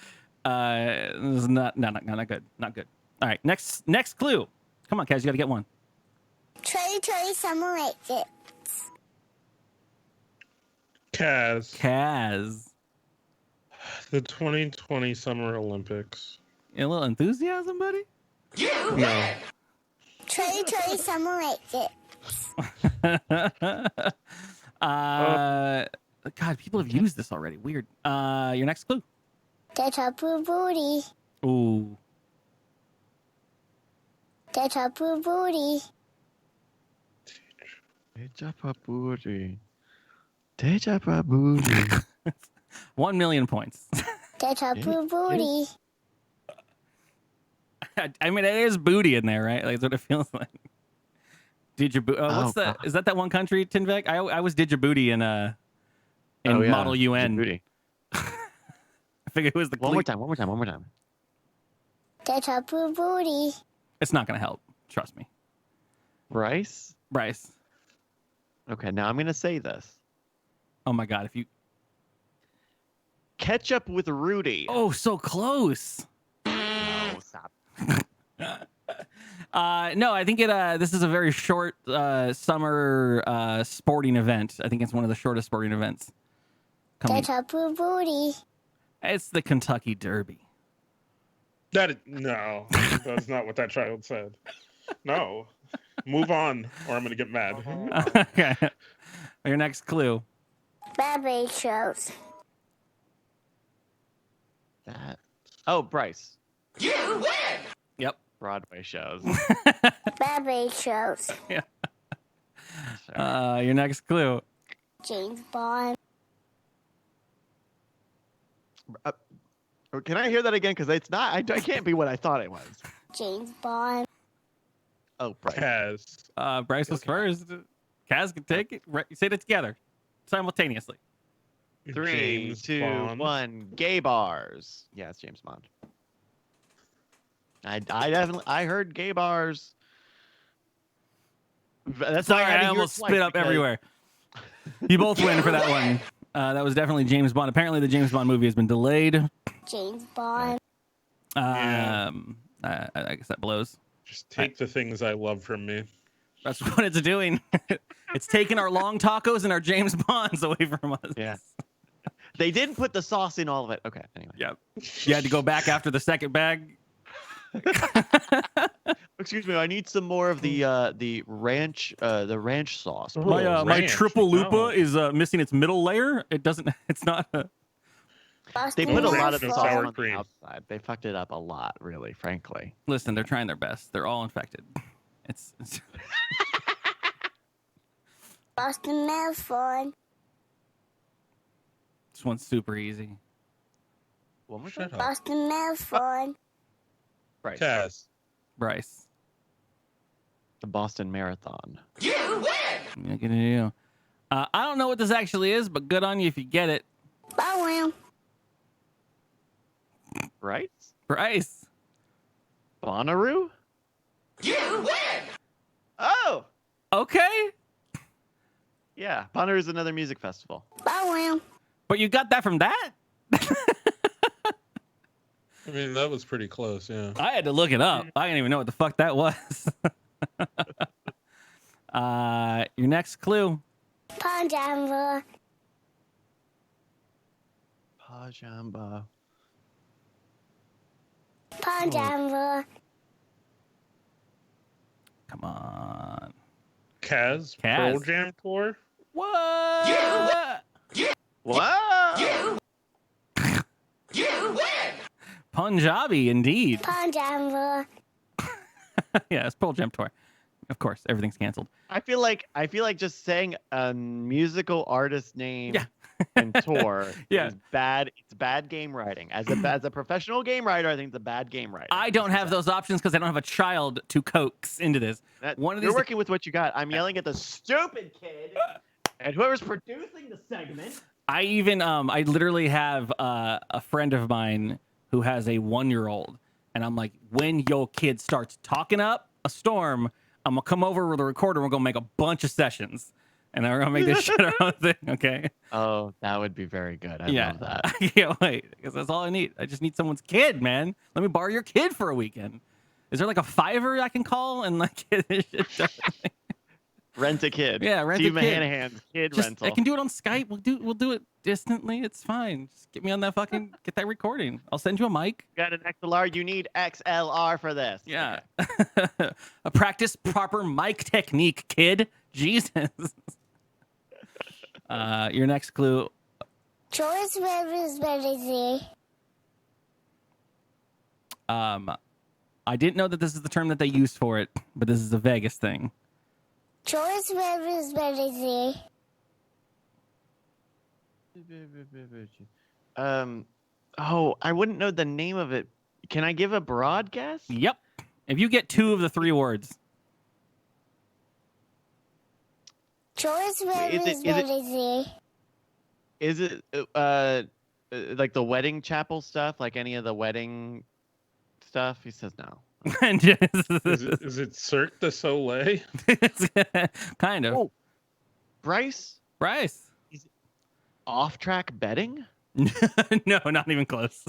This is not good. Not good. All right, next clue. Come on, Kaz, you got to get one. 2020 summer outfit. Kaz. The 2020 Summer Olympics. A little enthusiasm, buddy? No. 2020 summer outfit. God, people have used this already. Weird. Your next clue. Deja vu booty. Ooh. Deja vu booty. Deja vu booty. Deja vu booty. 1 million points. Deja vu booty. I mean, it is booty in there, right? Like, that's what it feels like. What's that? Is that one country, Tinvek? I was Djibouti in Model UN. Djibouti. I figured it was the One more time. Deja vu booty. It's not gonna help. Trust me. Bryce. Okay, now I'm gonna say this. Oh my God! If you Ketchup with Rudy. Oh, so close. No, stop. No, I think this is a very short summer sporting event. I think it's one of the shortest sporting events. Deja vu booty. It's the Kentucky Derby. No, that's not what that child said. No. Move on, or I'm going to get mad. Okay. Your next clue. Barbie shows. Bryce. You win! Yep. Broadway shows. Barbie shows. Yeah. Your next clue. James Bond. Can I hear that again? Because it's not. I can't be what I thought it was. James Bond. Oh, Bryce. Kaz. Bryce was first. Kaz can take it. Say it together, simultaneously. 3, James 2, Bond. 1. Gay bars. Yeah, it's James Bond. I definitely heard gay bars. That's why I almost spit up everywhere. You both win for that one. That was definitely James Bond. Apparently, the James Bond movie has been delayed. James Bond. I guess that blows. Just take the things I love from me. That's what it's doing. It's taking our long tacos and our James Bonds away from us. Yeah. They didn't put the sauce in all of it. Okay, anyway. Yep. You had to go back after the second bag. Excuse me, I need some more of the ranch sauce. Oh, My ranch. triple lupa No. is missing its middle layer. It doesn't. It's not. They Boston put a Oh, lot of no sauce sour on the cream. outside. They fucked it up a lot, really, frankly. Listen, they're trying their best. They're all infected. It's Boston Marathon. this one's super easy. One more Shut up. Boston Marathon. Right. Kaz. Bryce. The Boston Marathon. Look at you. I don't know what this actually is, but good on you if you get it. Bow Right? Bryce. Bonnaroo? You win! Oh! Okay. Yeah, Bonnaroo is another music festival. Bow But you got that from that? I mean, that was pretty close, yeah. I had to look it up. I didn't even know what the fuck that was. Your next clue. Pajama. Pajamba. Pajama. Come on. Kaz. Kaz. Pearl Jam tour. What? Whoa! Punjabi, indeed. Pajama. Yeah, it's Pearl Jam tour. Of course, everything's canceled. I feel like just saying a musical artist name Yeah. and tour Yeah. is bad. It's bad game writing. As a professional game writer, I think it's a bad game writing. I don't have those options because I don't have a child to coax into this. One of You're these. working with what you got. I'm yelling at the stupid kid and whoever's producing the segment. I even I literally have a friend of mine who has a 1-year-old, and I'm like, when your kid starts talking up a storm, I'm gonna come over with a recorder. We're gonna make a bunch of sessions, and we're gonna make this shit our own thing. Okay? Oh, that would be very good. I Yeah. love that. I can't wait because that's all I need. I just need someone's kid, man. Let me borrow your kid for a weekend. Is there like a Fiverr I can call and like get this shit done? Rent a kid. Yeah, rent Steve a kid. Mahanahan's kid Just, rental. I can do it on Skype. We'll do it distantly. It's fine. Just get me on that fucking get that recording. I'll send you a mic. Got an XLR. You need XLR for this. Yeah. A practice proper mic technique, kid. Jesus. Your next clue. Choice Rivers Medicine. I didn't know that this is the term that they use for it, but this is a Vegas thing. Choice Rivers Medicine. Oh, I wouldn't know the name of it. Can I give a broad guess? Yep. If you get 2 of the 3 words. Choice Wait, is Rivers it- Medicine. Is it like the wedding chapel stuff? Like any of the wedding stuff? He says no. And just- Is it Cirque du Soleil? kind of. Oh. Bryce, Bryce. off-track betting? No, not even close.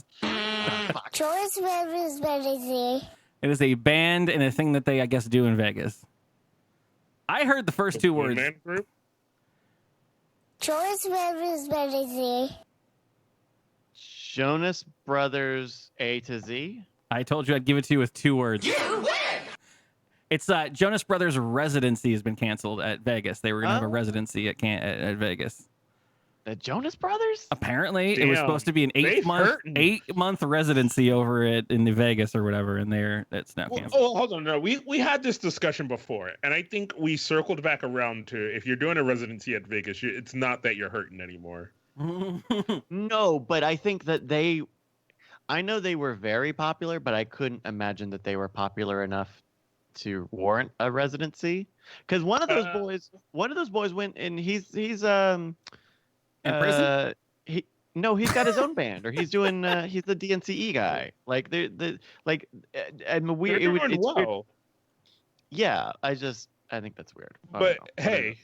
Choice Rivers Medicine. It is a band and a thing that they, I guess, do in Vegas. I heard the first 2 Blue words. Man Group? Choice Rivers Medicine. Jonas Brothers A to Z? I told you I'd give it to you with 2 words. It's Jonas Brothers residency has been canceled at Vegas. They were gonna have a Oh. residency at Vegas. The Jonas Brothers? Apparently, it was Damn, supposed to be an they 8-month hurting. 8-month residency over in the Vegas or whatever, and it's now Well, canceled. oh, hold on. No, we had this discussion before, and I think we circled back around to if you're doing a residency at Vegas, it's not that you're hurting anymore. No, but I think that I know they were very popular, but I couldn't imagine that they were popular enough to warrant a residency. Because one of those boys went and he's In prison? he's got his own band, or he's doing he's the DNCE guy. Like and weird. They're doing It's weird. well. Yeah, I think that's weird. I don't But know. hey,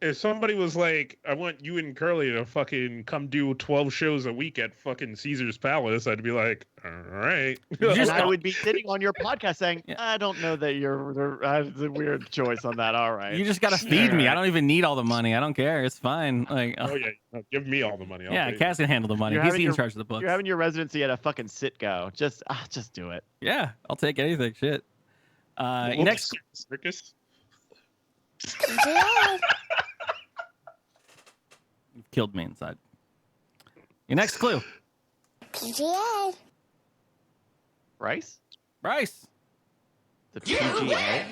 if somebody was like, I want you and Curly to fucking come do 12 shows a week at fucking Caesar's Palace, I'd be like, all right. And I would be sitting on your podcast saying, I don't know that that's a weird choice on that. All right. You just gotta feed me. I don't even need all the money. I don't care. It's fine. Like, Oh yeah, no, give me all the money. yeah, Cass can handle the money. He's in charge of the books. You're having your residency at a fucking Sitco. Just do it. Yeah, I'll take anything. Shit. Next circus. Yeah. You've killed me inside. Your next clue. PGA. Bryce? Bryce. The PGA?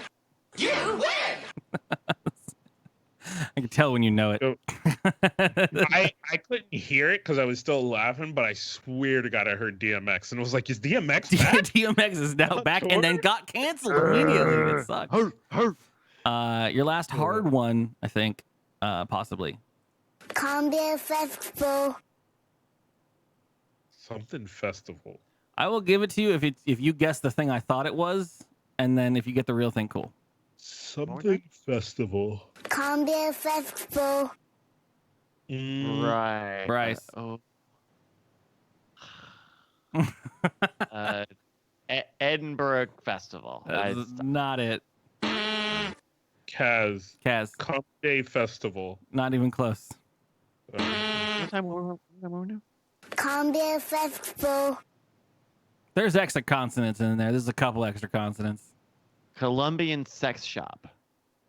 I can tell when you know it. So, I couldn't hear it because I was still laughing, but I swear to God I heard DMX and was like, "Is DMX back?" DMX is now back and then got canceled immediately. It sucks. Your last hard one, I think, possibly. Combat Festival. Something festival. I will give it to you if you guess the thing I thought it was, and then if you get the real thing, cool. Something festival. Combat Festival. Right. Bryce. Edinburgh Festival. That's not it. Kaz. Comedy Festival. Not even close. What time were we? Combat Festival. There's extra consonants in there. There's a couple extra consonants. Colombian sex shop.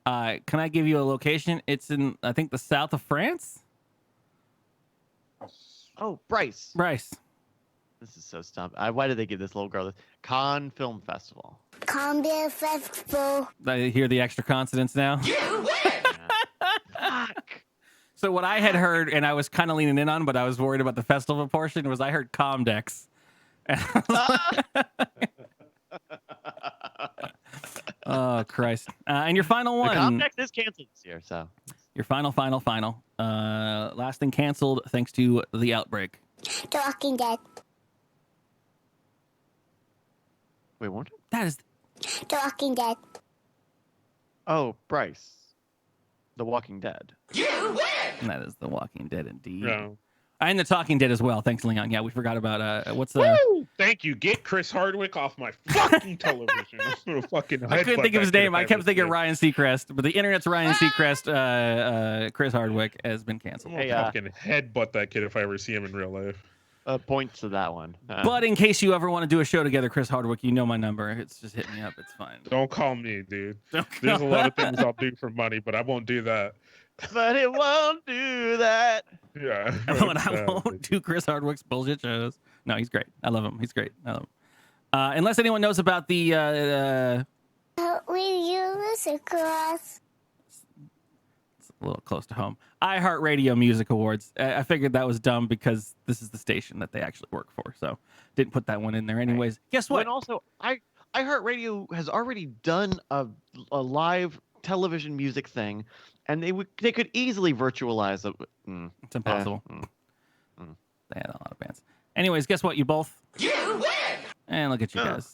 Can I give you a location? It's in, I think, the south of France. Oh, Bryce. Bryce. This is so stupid. Why did they give this little girl this? Cannes Film Festival. Combat Festival. I hear the extra consonants now. Fuck. So what I had heard, and I was kind of leaning in on, but I was worried about the festival portion, was I heard Comdex. Oh, Christ. And your final one. Comdex is canceled this year, so. Your final. Last thing canceled thanks to the outbreak. The Walking Dead. Wait, what? That is... The Walking Dead. Oh, Bryce. The Walking Dead. That is The Walking Dead, indeed. No. And The Talking Dead as well. Thanks, Leon. Yeah, we forgot about... what's the... Woo! Thank you. Get Chris Hardwick off my fucking television. I couldn't think of his name. I kept thinking Ryan Seacrest, but the internet's Ryan Seacrest. Chris Hardwick has been canceled. I'm gonna fucking headbutt that kid if I ever see him in real life. Points to that one. But in case you ever want to do a show together, Chris Hardwick, you know my number. It's just hit me up. It's fine. Don't call me, dude. There's a lot of things I'll do for money, but I won't do that. But it won't do that. Yeah. I won't do Chris Hardwick's bullshit shows. No, he's great. I love him. He's great. I love him. Unless anyone knows about the... Will you listen across? It's a little close to home. iHeartRadio Music Awards. I figured that was dumb because this is the station that they actually work for. So didn't put that one in there anyways. Guess what? And also, iHeartRadio has already done a live television music thing, and they could easily virtualize it. It's impossible. They had a lot of bands. Anyways, guess what? You both. You win. And look at you guys.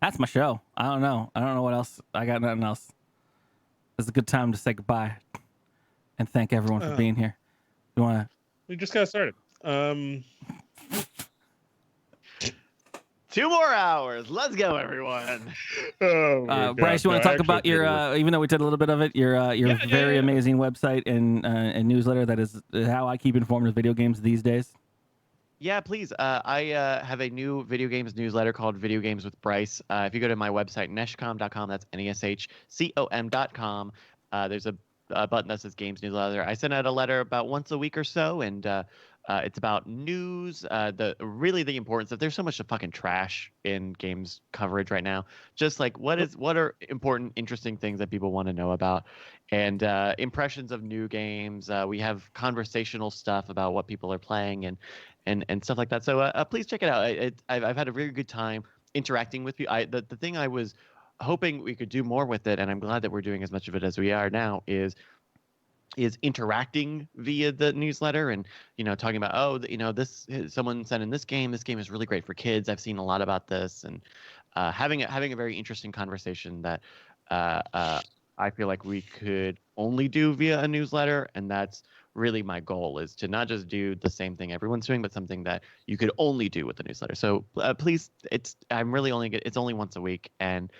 That's my show. I don't know what else. I got nothing else. It's a good time to say goodbye and thank everyone for being here. You want to? We just got started. 2 more hours. Let's go, everyone. Oh, Bryce, you want to talk about your, even though we did a little bit of it, your very amazing website and newsletter that is how I keep informed of video games these days? Yeah, please. I have a new video games newsletter called Video Games with Bryce. If you go to my website, neshcom.com, that's NESHCOM.com, there's a button that says Games Newsletter. I send out a letter about once a week or so, and it's about news, the importance of there's so much fucking trash in games coverage right now. Just like what are important, interesting things that people want to know about, and impressions of new games. We have conversational stuff about what people are playing and stuff like that. So please check it out. I've had a really good time interacting with you. The thing I was hoping we could do more with it, and I'm glad that we're doing as much of it as we are now, is interacting via the newsletter and, talking about, this someone sent in this game is really great for kids. I've seen a lot about this. And having a very interesting conversation that I feel like we could only do via a newsletter, and that's really my goal, is to not just do the same thing everyone's doing, but something that you could only do with the newsletter. So please, it's only once a week, and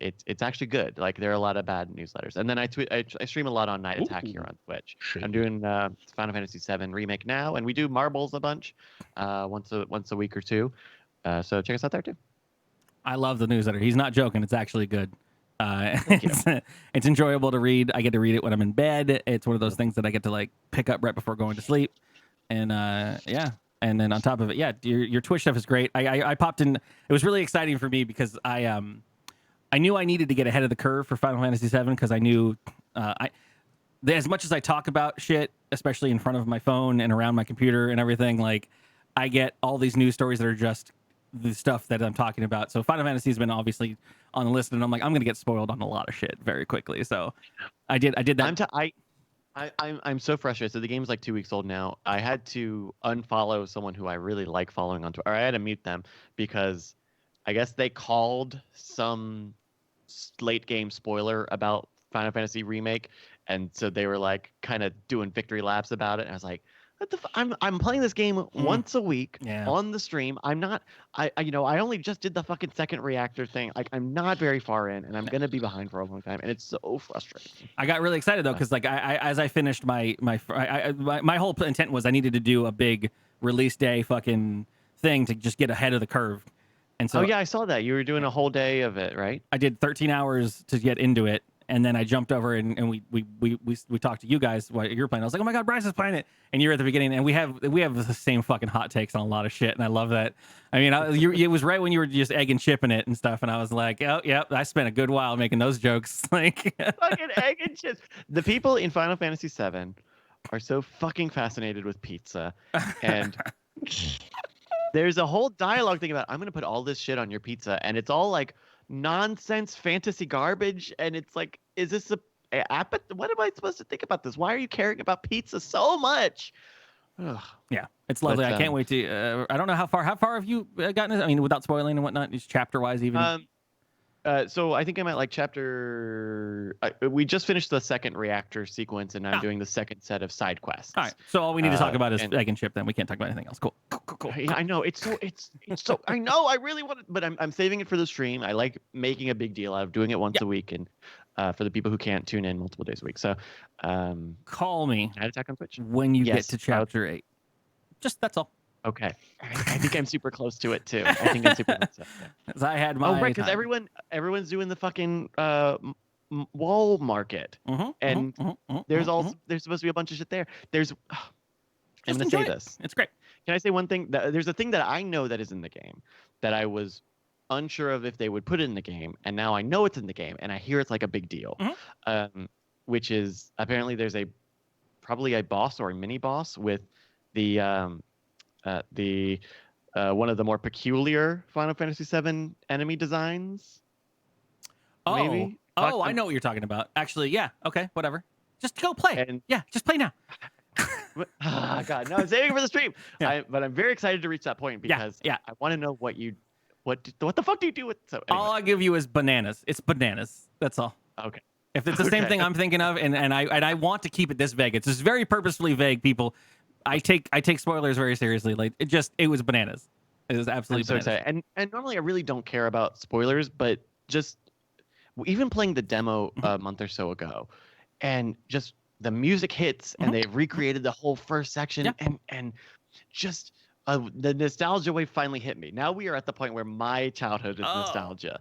it's actually good. Like, there are a lot of bad newsletters, and then I stream a lot on Night Attack here on Twitch. Shit. I'm doing Final Fantasy VII Remake now, and we do Marbles a bunch, once a week or two. So check us out there too. I love the newsletter. He's not joking. It's actually good. It's enjoyable to read. I get to read it when I'm in bed. It's one of those things that I get to like pick up right before going to sleep. And yeah. And then on top of it, yeah, your Twitch stuff is great. I popped in. It was really exciting for me because I knew I needed to get ahead of the curve for Final Fantasy VII because I knew as much as I talk about shit, especially in front of my phone and around my computer and everything, like I get all these news stories that are just the stuff that I'm talking about. So Final Fantasy has been obviously on the list, and I'm like, I'm gonna get spoiled on a lot of shit very quickly. So I did that. I'm so frustrated. So the game's like 2 weeks old now. I had to unfollow someone who I really like following on Twitter. Or I had to mute them because I guess they called some late game spoiler about Final Fantasy Remake, and so they were like kind of doing victory laps about it. And I was like, what the I'm playing this game once a week on the stream. I'm not I only just did the fucking second reactor thing. Like, I'm not very far in, and I'm gonna be behind for a long time, and it's so frustrating. I got really excited though because like I as I finished my whole intent was I needed to do a big release day fucking thing to just get ahead of the curve. And so I saw that you were doing a whole day of it, right? I did 13 hours to get into it, and then I jumped over and we talked to you guys while you were playing. I was like, oh my god, Bryce is playing it, and you're at the beginning, and we have the same fucking hot takes on a lot of shit, and I love that. I mean, it was right when you were just egg and chipping it and stuff, and I was like, oh yeah, I spent a good while making those jokes. Like fucking egg and chips. The people in Final Fantasy VII are so fucking fascinated with pizza, and there's a whole dialogue thing about I'm gonna put all this shit on your pizza, and it's all like nonsense fantasy garbage, and it's like, is this what am I supposed to think about this? Why are you caring about pizza so much? Ugh. Yeah, it's lovely. I can't wait to I don't know how far have you gotten? I mean, without spoiling and whatnot, just chapter wise even. So I think I'm at like we just finished the second reactor sequence, and I'm doing the second set of side quests. All right. So all we need to talk about is egg and chip. Then we can't talk about anything else. Cool. Yeah, I know it's so. I know I really want it, but I'm saving it for the stream. I like making a big deal out of doing it once a week, and for the people who can't tune in multiple days a week. So call me. Night Attack on Twitch when you get to chapter 8. Just that's all. Okay, I think I'm super close to it too. I think I'm super close to it. Because I had my right, because everyone's doing the fucking wall market, and there's supposed to be a bunch of shit there. I'm gonna say this. It's great. Can I say one thing? There's a thing that I know that is in the game that I was unsure of if they would put it in the game, and now I know it's in the game, and I hear it's like a big deal. Which is apparently there's probably a boss or a mini boss with the one of the more peculiar Final Fantasy VII enemy designs. Maybe? I know what you're talking about. Actually, yeah. Okay, whatever. Just go play. Just play now. God, no, I'm saving it for the stream. Yeah. But I'm very excited to reach that point because I want to know what the fuck do you do with so anyway. All I give you is bananas. It's bananas. That's all. Okay. If it's the same thing I'm thinking of, and I want to keep it this vague. It's just very purposefully vague, people. I take spoilers very seriously. Like it was bananas. It was absolutely bananas. So excited. And normally I really don't care about spoilers, but just even playing the demo a month or so ago, and just the music hits, and they've recreated the whole first section, and just the nostalgia wave finally hit me. Now we are at the point where my childhood is nostalgia.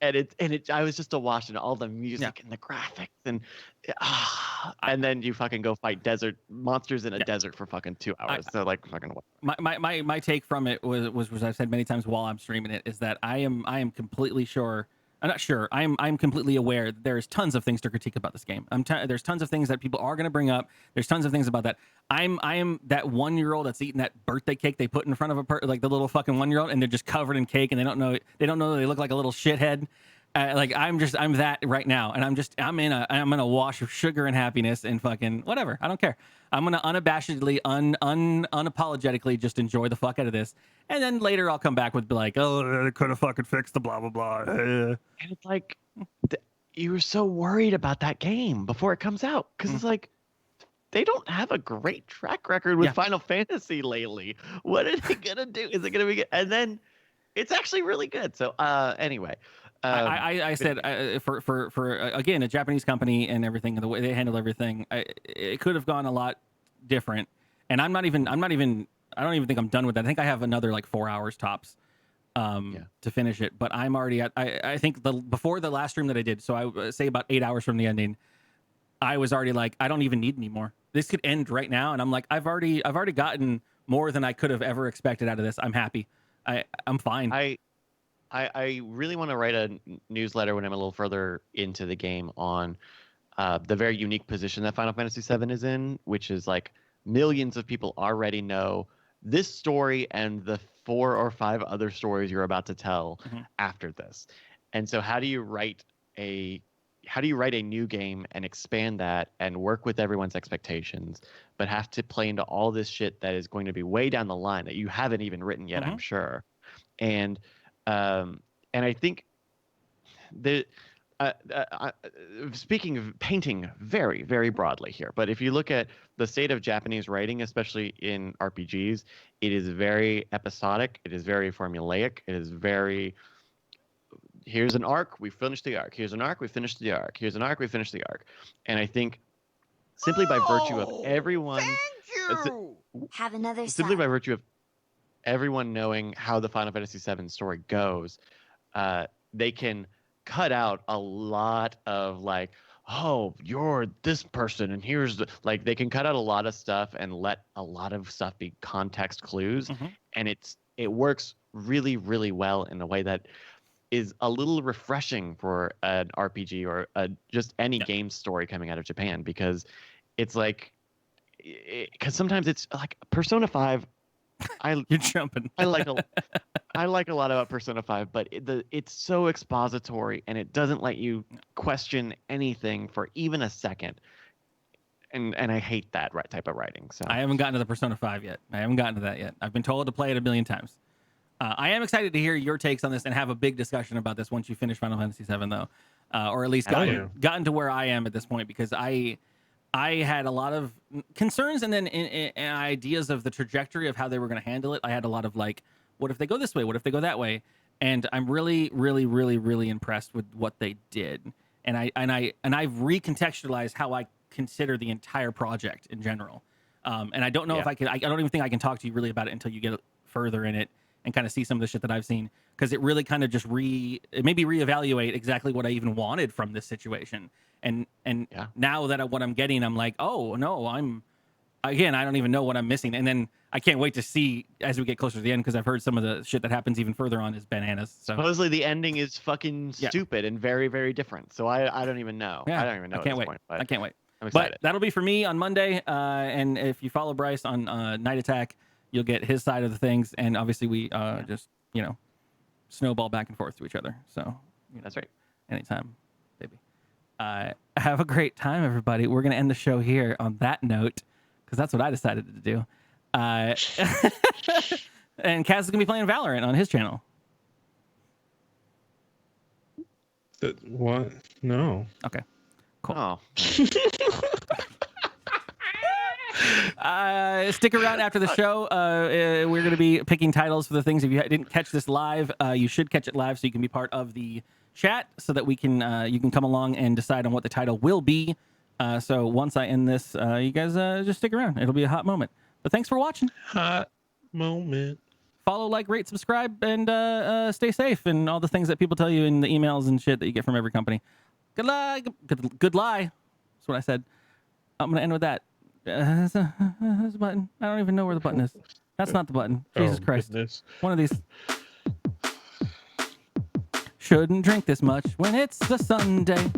And I was just awash in all the music and the graphics and then you fucking go fight desert monsters in a desert for fucking 2 hours. So like fucking my take from it was I've said many times while I'm streaming it is that I am completely sure. I'm not sure. I'm completely aware that there's tons of things to critique about this game. There's tons of things that people are going to bring up. There's tons of things about that. I am that 1-year-old that's eating that birthday cake they put in front of like the little fucking 1-year-old, and they're just covered in cake, and they don't know they look like a little shithead. Like I'm that right now, and I'm in a wash of sugar and happiness and fucking whatever. I don't care. I'm gonna unabashedly, unapologetically just enjoy the fuck out of this, and then later I'll come back with be like, oh, they could have fucking fixed the blah blah blah. And it's like you were so worried about that game before it comes out because it's like they don't have a great track record with Final Fantasy lately. What are they gonna do? Is it gonna be good? And then it's actually really good. So anyway. I said for again a Japanese company and everything, and the way they handle everything, it could have gone a lot different. And I don't even think I'm done with that. I think I have another like 4 hours tops to finish it. But I'm already at I think before the last stream that I did, so I say about 8 hours from the ending, I was already like, I don't even need any more. This could end right now, and I'm like, I've already gotten more than I could have ever expected out of this. I'm happy. I'm fine. I really want to write a newsletter when I'm a little further into the game on the very unique position that Final Fantasy VII is in, which is like millions of people already know this story and the 4 or 5 other stories you're about to tell after this. And so how do you write a new game and expand that and work with everyone's expectations, but have to play into all this shit that is going to be way down the line that you haven't even written yet, I'm sure. And I think speaking of painting very, very broadly here, but if you look at the state of Japanese writing, especially in RPGs, it is very episodic. It is very formulaic. It is very, here's an arc, we finished the arc. Here's an arc, we finished the arc. Here's an arc, we finished the arc. And I think simply by virtue of everyone... Have another simply by virtue of everyone knowing how the Final Fantasy VII story goes, they can cut out a lot of like, oh, you're this person and here's the, like, they can cut out a lot of stuff and let a lot of stuff be context clues. And it works really, really well in a way that is a little refreshing for an RPG or just any game story coming out of Japan, because it's like, because sometimes it's like Persona 5. You're jumping. I like a lot about Persona 5, but it's so expository and it doesn't let you question anything for even a second. And I hate that type of writing. So I haven't gotten to the Persona 5 yet. I haven't gotten to that yet. I've been told to play it a million times. I am excited to hear your takes on this and have a big discussion about this once you finish Final Fantasy VII, though, or at least gotten to where I am at this point, because I had a lot of concerns and then ideas of the trajectory of how they were going to handle it. I had a lot of like, what if they go this way? What if they go that way? And I'm really, really, really, really impressed with what they did. And I've recontextualized how I consider the entire project in general. And I don't know if I don't even think I can talk to you really about it until you get further in it and kind of see some of the shit that I've seen, because it really kind of just it made me reevaluate exactly what I even wanted from this situation. And now that what I'm getting, I'm like, oh no, I don't even know what I'm missing. And then I can't wait to see as we get closer to the end, because I've heard some of the shit that happens even further on is bananas. So supposedly the ending is fucking stupid and very, very different. So I don't even know. Yeah, I don't even know. I can't wait. Point, I can't wait. I'm excited. But that'll be for me on Monday. And if you follow Bryce on Night Attack, you'll get his side of the things. And obviously we just, snowball back and forth to each other. So that's right. Anytime, baby. Have a great time, everybody. We're going to end the show here on that note, because that's what I decided to do. And Kaz is going to be playing Valorant on his channel. What? No. Okay. Cool. Oh. Stick around after the show. We're going to be picking titles for the things. If you didn't catch this live, you should catch it live so you can be part of the chat, so that we can you can come along and decide on what the title will be. So once I end this, you guys just stick around. It'll be a hot moment. But thanks for watching. Hot moment. Follow, like, rate, subscribe, and stay safe, and all the things that people tell you in the emails and shit that you get from every company. Good lie. Good lie. That's what I said. I'm gonna end with that. There's a button. I don't even know where the button is. That's not the button. Jesus Christ. Goodness. One of these. Shouldn't drink this much when it's a Sunday.